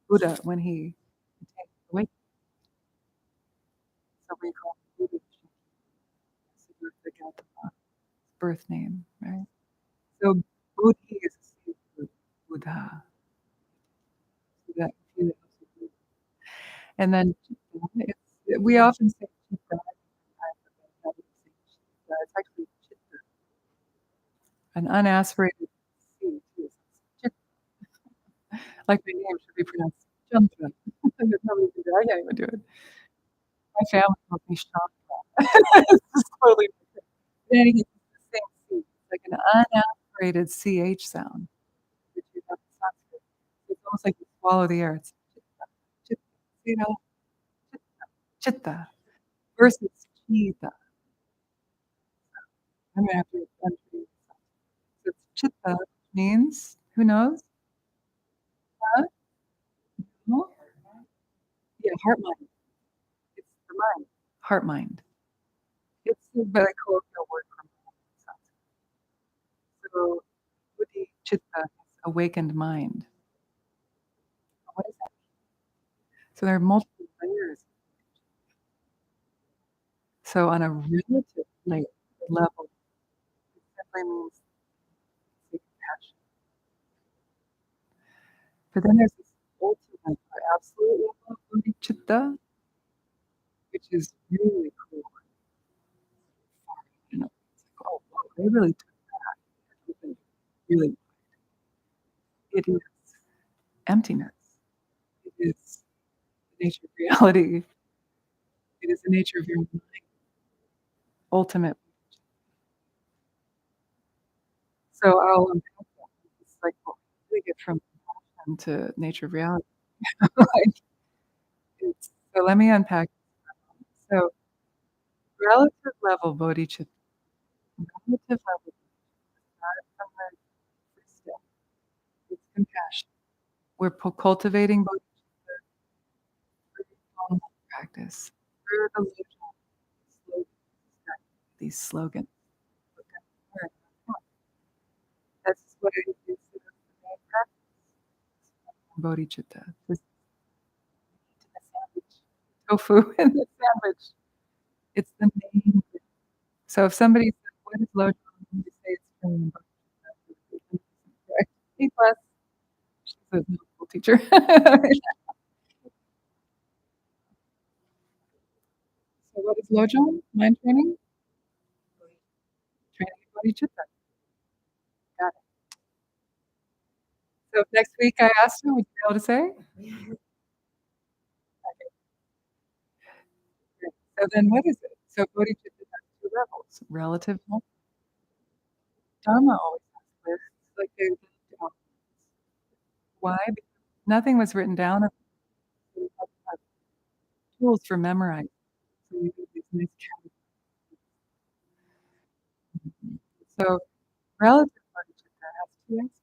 Buddha when he attained awakening. So we call him Buddha Siddhartha Gautama, his birth name, right? So Bodhi is a seed of Buddha. So that feeling of Buddha. And then we often say chitta. It's actually chitta, an unaspirated seed. Chitta. Like my name should be pronounced Chandra. There's nobody can do it. I can't even do it. My family calls me Chandra. It's just totally different. But anyway, it's the same seed. It's like an unaspirated CH sound, which you have in Sanskrit. It's almost like you swallow the air. It's chitta, chitta. You know, chitta versus chitta. I'm gonna have to untrue. So it's chitta means who knows? Huh? No? Yeah, heart mind. It's the mind. Heart mind. It's a very colloquial word for mind. So buddhi chitta is awakened mind. What is that? So there are multiple layers. So on a relative level, it simply means compassion. But then there's this ultimate or absolute level of bodhicitta, which is really cool. You know, it's like, oh, wow, they really took that. Something really, it is emptiness. It is the nature of reality. It is the nature of your mind. Ultimate. So I'll unpack that. It's like, well, we get from compassion to nature of reality. Like, so let me unpack. So relative level bodhicitta, relative level not from the first step. It's compassion. We're cultivating bodhicitta through long practice, through the Lojong slogans, these slogans. That's what it is. The main practice. Bodhicitta. This meat in the sandwich, tofu in the sandwich. It's the main thing. So if somebody says, "What is Lojong?" You say it's from bodhicitta. Correct. A plus. She's a middle school teacher. So what is Lojong? Mind training? Training in bodhicitta. Got it. So if next week I asked you, would you be able to say? Okay, great. So then what is it? So bodhicitta has two levels. Relative health. Dharma always has lists, like they lived out. Why? Because nothing was written down. So we have to have tools for memorizing. So we do these nice categories. So relative bodhicitta has two aspects.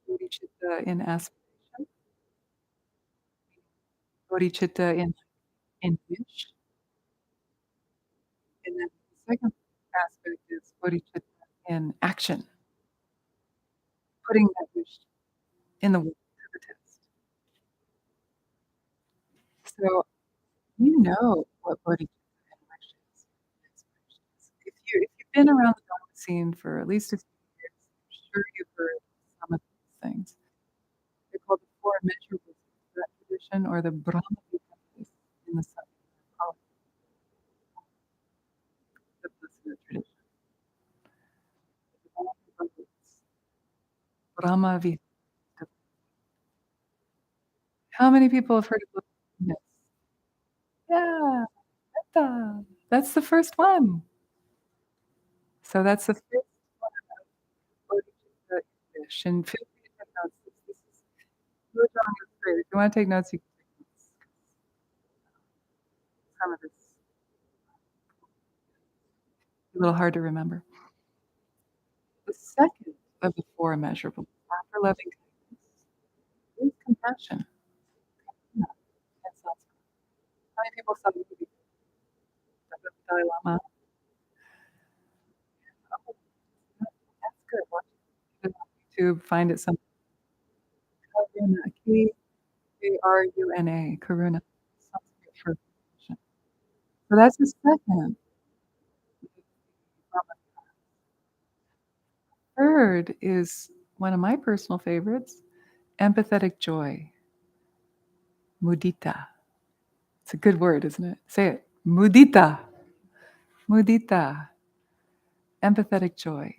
Bodhicitta in aspiration, bodhicitta in wish, and then the second aspect is bodhicitta in action, putting that wish in the world to the test. So you know what bodhicitta and wish is. Inspiration is. If you've been around the Dharma scene for at least a few years, I'm sure you've heard some of these things. They're called the four immeasurables of that tradition, or the Brahma Viharas in the Southern the Buddhist tradition. Brahma Viharas. How many people have heard of this? Yeah, metta. That's the first one. So that's the first one of bodhicitta English. And feel free to take notes. This is Lojong is great. If you want to take notes, you can take notes. Some of it's a little hard to remember. The second of the four immeasurables, after loving kindness, is compassion. That's many people saw the movie Dalai Lama? Oh, that's good. Watch it on YouTube. Find it some Karuna, Karuna, Karuna. Sanskrit for compassion. So that's the second. Third is one of my personal favorites, empathetic joy, mudita. It's a good word, isn't it? Say it. Mudita. Mudita. Empathetic joy.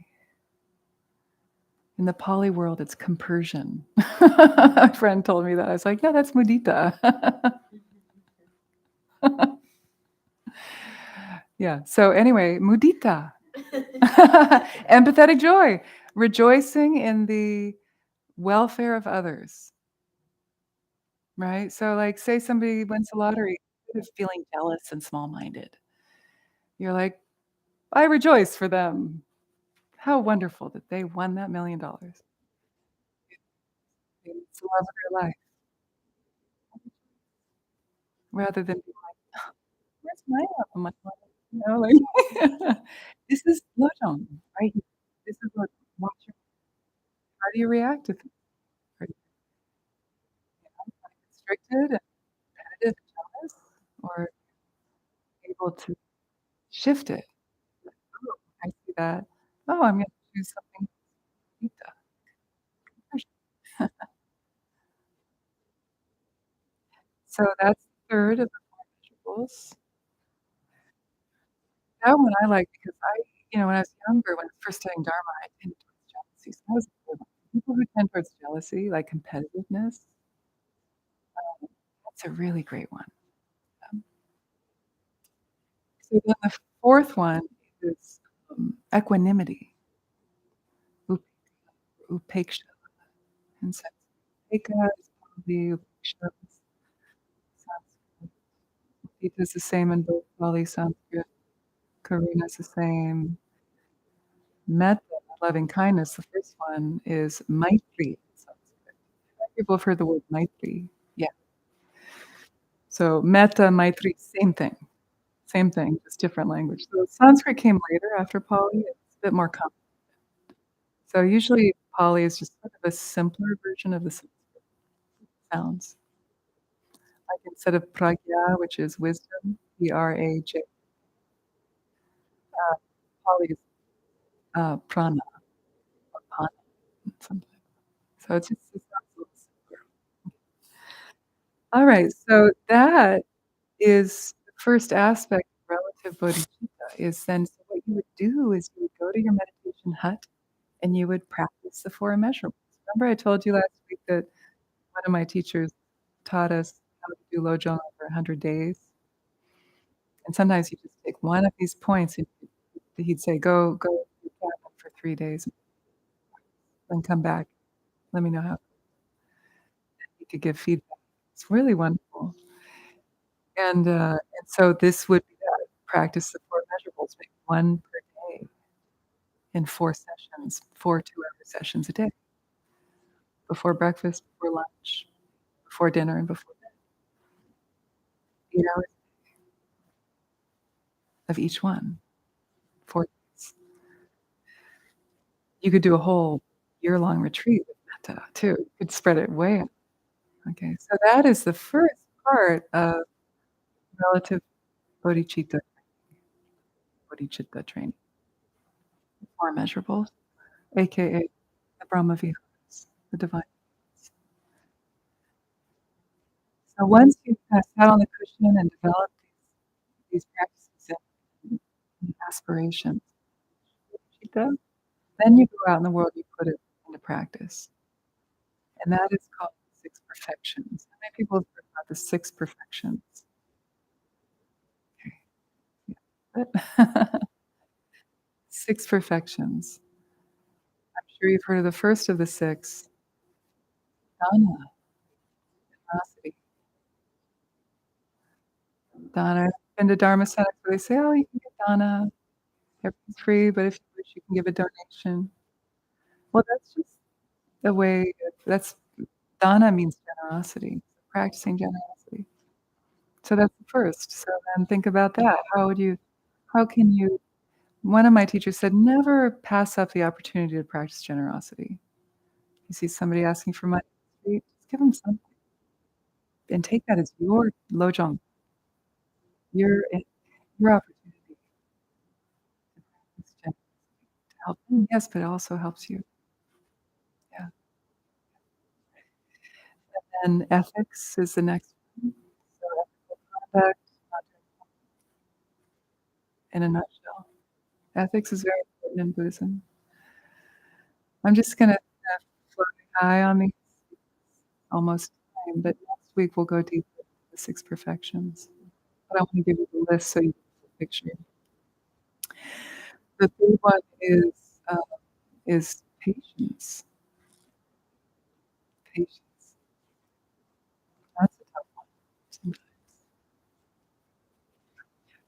In the Pali world, it's compersion. A friend told me that. I was like, yeah, that's mudita. Yeah. So anyway, mudita. Empathetic joy. Rejoicing in the welfare of others. Right? So like say somebody wins the lottery, instead of feeling jealous and small-minded. You're like, I rejoice for them. How wonderful that they won that $1,000,000. It's the love of their life. Rather than be like, where's my love of my life? You know, like this is Lojong, right here. This is what watch your how do you react to things? Are you constricted and competitive and jealous? Or able to shift it? Oh, I see that. Oh, I'm gonna choose something Gita. So that's the third of the four measurables. That one I like because when I was younger, when I was first studying Dharma, I tended towards jealousy. So that was a good one. People who tend towards jealousy, like competitiveness, that's a really great one. Um, so then the fourth one is equanimity, upeksha. And so upeka is probably upeksha. Sanskrit. Upeka is the same in both Pali, Sanskrit. Karuna is the same. Metta, loving kindness, the first one is maitri in Sanskrit. People have heard the word maitri. Yeah. So metta, maitri, same thing, just different language. So Sanskrit came later after Pali. It's a bit more complicated. So usually Pali is just sort of a simpler version of the Sanskrit sounds. Like instead of pragya, which is wisdom, Praj, Pali is prana or pana, something. So it sounds a little simpler. All right, so that is the first aspect of relative bodhicitta is then so what you would do is you would go to your meditation hut and you would practice the four immeasurables. Remember I told you last week that one of my teachers taught us how to do Lojong over 100 days? And sometimes you just take one of these points and he'd say, go to your cabin for 3 days, then come back. Let me know how he could give feedback. It's really wonderful. And so this would be that. Practice the four measurables, make one per day in 4 sessions, 4 two-hour sessions a day. Before breakfast, before lunch, before dinner, and before bed. 8 hours of each one, 4 days. You could do a whole year-long retreat with metta too. You could spread it way out. Okay, so that is the first part of relative bodhicitta training. 4 measurables, aka the Brahma Viharas, the divine. So once you've kind of sat on the cushion and developed these practices and aspirations, then you go out in the world, you put it into practice. And that is called the 6 perfections. How many people have heard about the 6 perfections? Okay. Yeah. 6 perfections. I'm sure you've heard of the first of the 6, dana, generosity. Dana, been to Dharma centers where they say, oh, you can get dana, everything's free, but if you wish, you can give a donation. Well, that's just the way, dana means generosity, practicing generosity. So that's the first. So then think about that. How can you one of my teachers said, "Never pass up the opportunity to practice generosity." You see somebody asking for money on the street, just give them something and take that as your Lojong, your your opportunity to practice generosity, to help them, yes, but it also helps you. Yeah. And ethics is the next one. So ethical conduct, not in a nutshell. Ethics is very important in Buddhism. I'm just gonna float high on these almost time, but next week we'll go deeper into the 6 perfections. But I wanna give you the list so you get the picture. The 3rd one is patience. Patience. That's a tough one sometimes.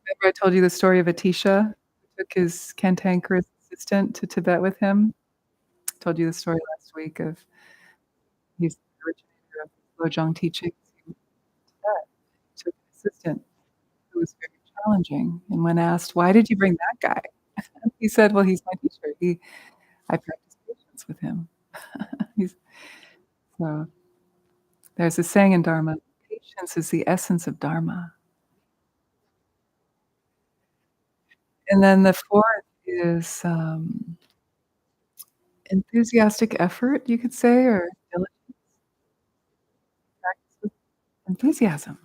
Remember I told you the story of Atisha who took his cantankerous assistant to Tibet with him? Told you the story last week of he's the originator of Lojong teachings. He went to Tibet, took an assistant who was very challenging, and when asked, "Why did you bring that guy?" He said, "Well, he's my teacher. I practice patience with him." He's so there's a saying in Dharma, "Patience is the essence of Dharma." And then the 4th is, enthusiastic effort, you could say, or diligence, practice with enthusiasm,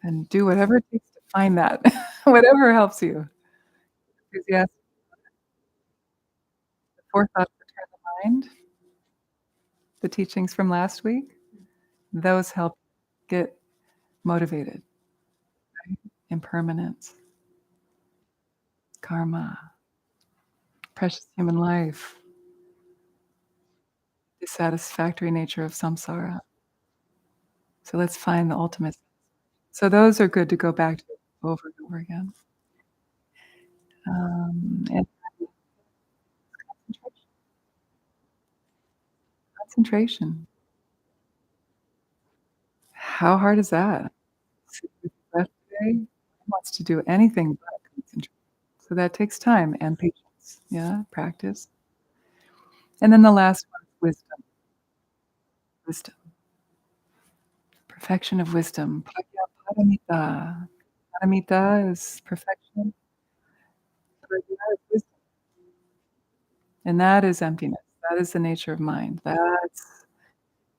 and do whatever it takes to find that, whatever helps you. Enthusiastic. The 4th thought to turn the mind, the teachings from last week, those help get motivated, right? Impermanence, karma, precious human life, the satisfactory nature of samsara. So let's find the ultimate. So those are good to go back to over and over again. And concentration. Concentration. How hard is that? Sit with your breath today. Who wants to do anything but concentrate? So that takes time and patience. Yeah, practice. And then the last one is wisdom. Wisdom. Perfection of wisdom. Prajnaparamita. Paramita is perfection. Prajna is wisdom. And that is emptiness. That is the nature of mind. That's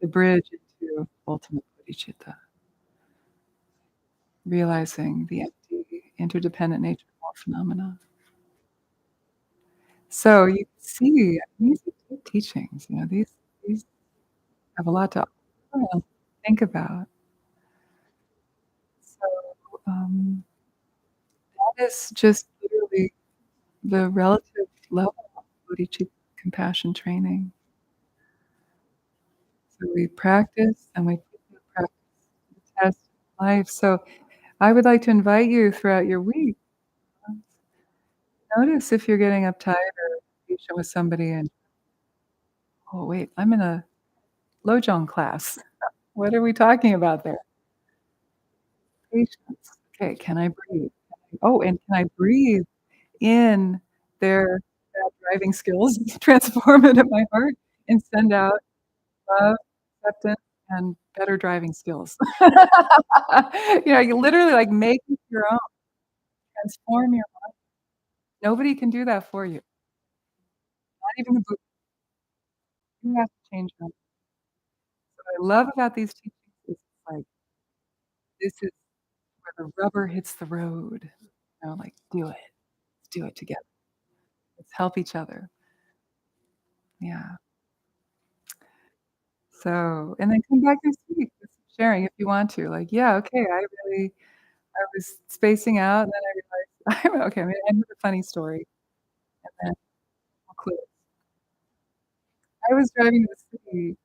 the bridge into ultimate bodhicitta, realizing the empty, interdependent nature of all phenomena. So you can see these are good teachings. These have a lot to offer and think about. So that is just literally the relative level of bodhicitta compassion training. So we practice and we put the practice to the test in life. So I would like to invite you throughout your week, notice if you're getting uptight or patient with somebody and, "Oh, wait, I'm in a Lojong class. What are we talking about there?" Patience. Okay, can I breathe? Oh, and can I breathe in their bad driving skills, transform it in my heart, and send out love, acceptance, and better driving skills. You literally, like, make it your own. Transform your nobody can do that for you, not even the Buddha. You have to change them. What I love about these teachings is, like, this is where the rubber hits the road. Like, do it. Let's do it together. Let's help each other. Yeah. So and then come back this week with some sharing if you want to. Like, "Yeah, okay, I was spacing out, and then I realized okay, I'm gonna end with a funny story, and then I'll close." I was driving to the city,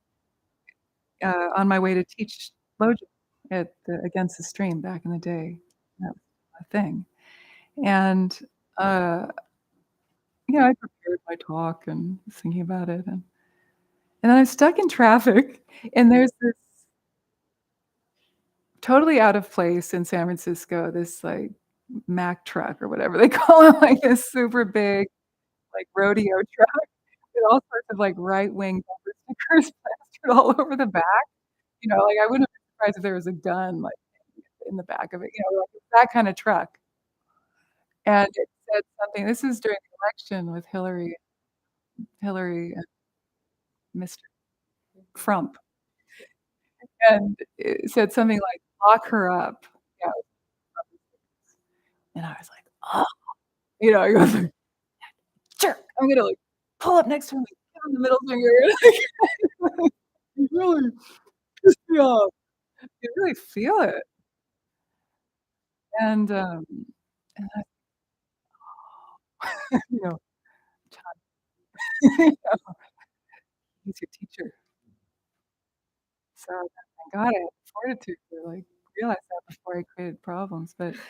on my way to teach Lojong against the stream back in the day. That was a thing, and, uh, I prepared my talk and was thinking about it, and then I'm stuck in traffic, and there's this totally out of place in San Francisco, this, like, Mack truck or whatever they call it, like, this super big, like, rodeo truck with all sorts of, like, right-wing bumper stickers plastered all over the back. Like, I wouldn't have been surprised if there was a gun, like, in the back of it, like, it's that kinda truck. And it said something this is during the election with Hillary and Mr. Trump, and it said something like, "Lock her up." Yeah, and I was like, "Oh," I was like, "Sure, I'm gonna, like, pull up next to him, and give him the middle finger." Like, you really pissed me off. You really feel it, and I you know, he's your teacher. So, thank God I had the fortitude to, like, realize that before I created problems, but, so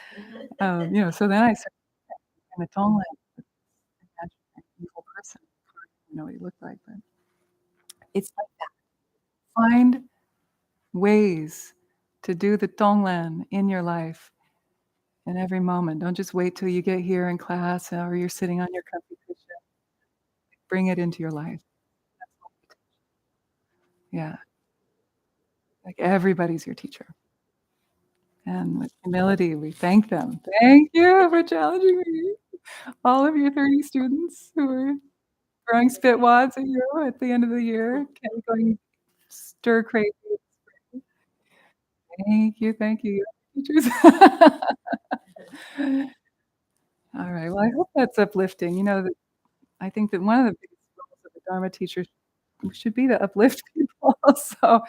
then I started in the Tonglen, imaginary evil person, I don't know what he looked like, but it's like that. Find ways to do the Tonglen in your life in every moment. Don't just wait till you get here in class or you're sitting on your comfy cushion. Bring it into your life. That's what we Yeah, like everybody's your teacher. And with humility, we thank them. Thank you for challenging me. All of your 30 students who were throwing spit wads at you at the end of the year, going stir crazy. Thank you, teachers. All right. Well, I hope that's uplifting. That I think that one of the biggest roles of a Dharma teacher should be to uplift people. So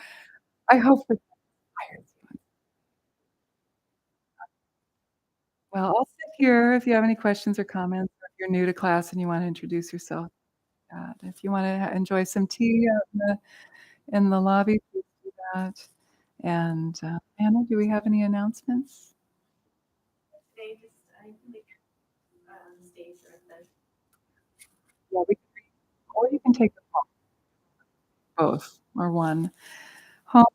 I hope that inspires you. Well, I'll sit here if you have any questions or comments, or if you're new to class and you want to introduce yourself. If you want to enjoy some tea out in the lobby, please do that. And Anna, do we have any announcements?
Today, just I can make stage or the
Yeah, we can read, or you can take them both or one. Home.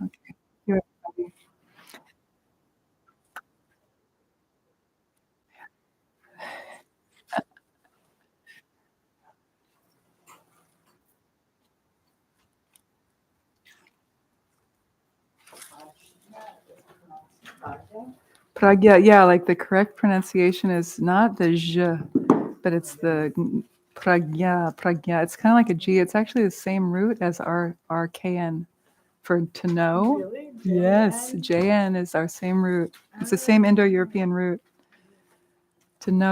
Okay. You everybody. Pragya, yeah, like the correct pronunciation is not the zh, but it's the pragya. It's kind of like a G. It's actually the same root as our RKN for to know.
Really?
Yes, JN is our same root. It's the same Indo-European root to know.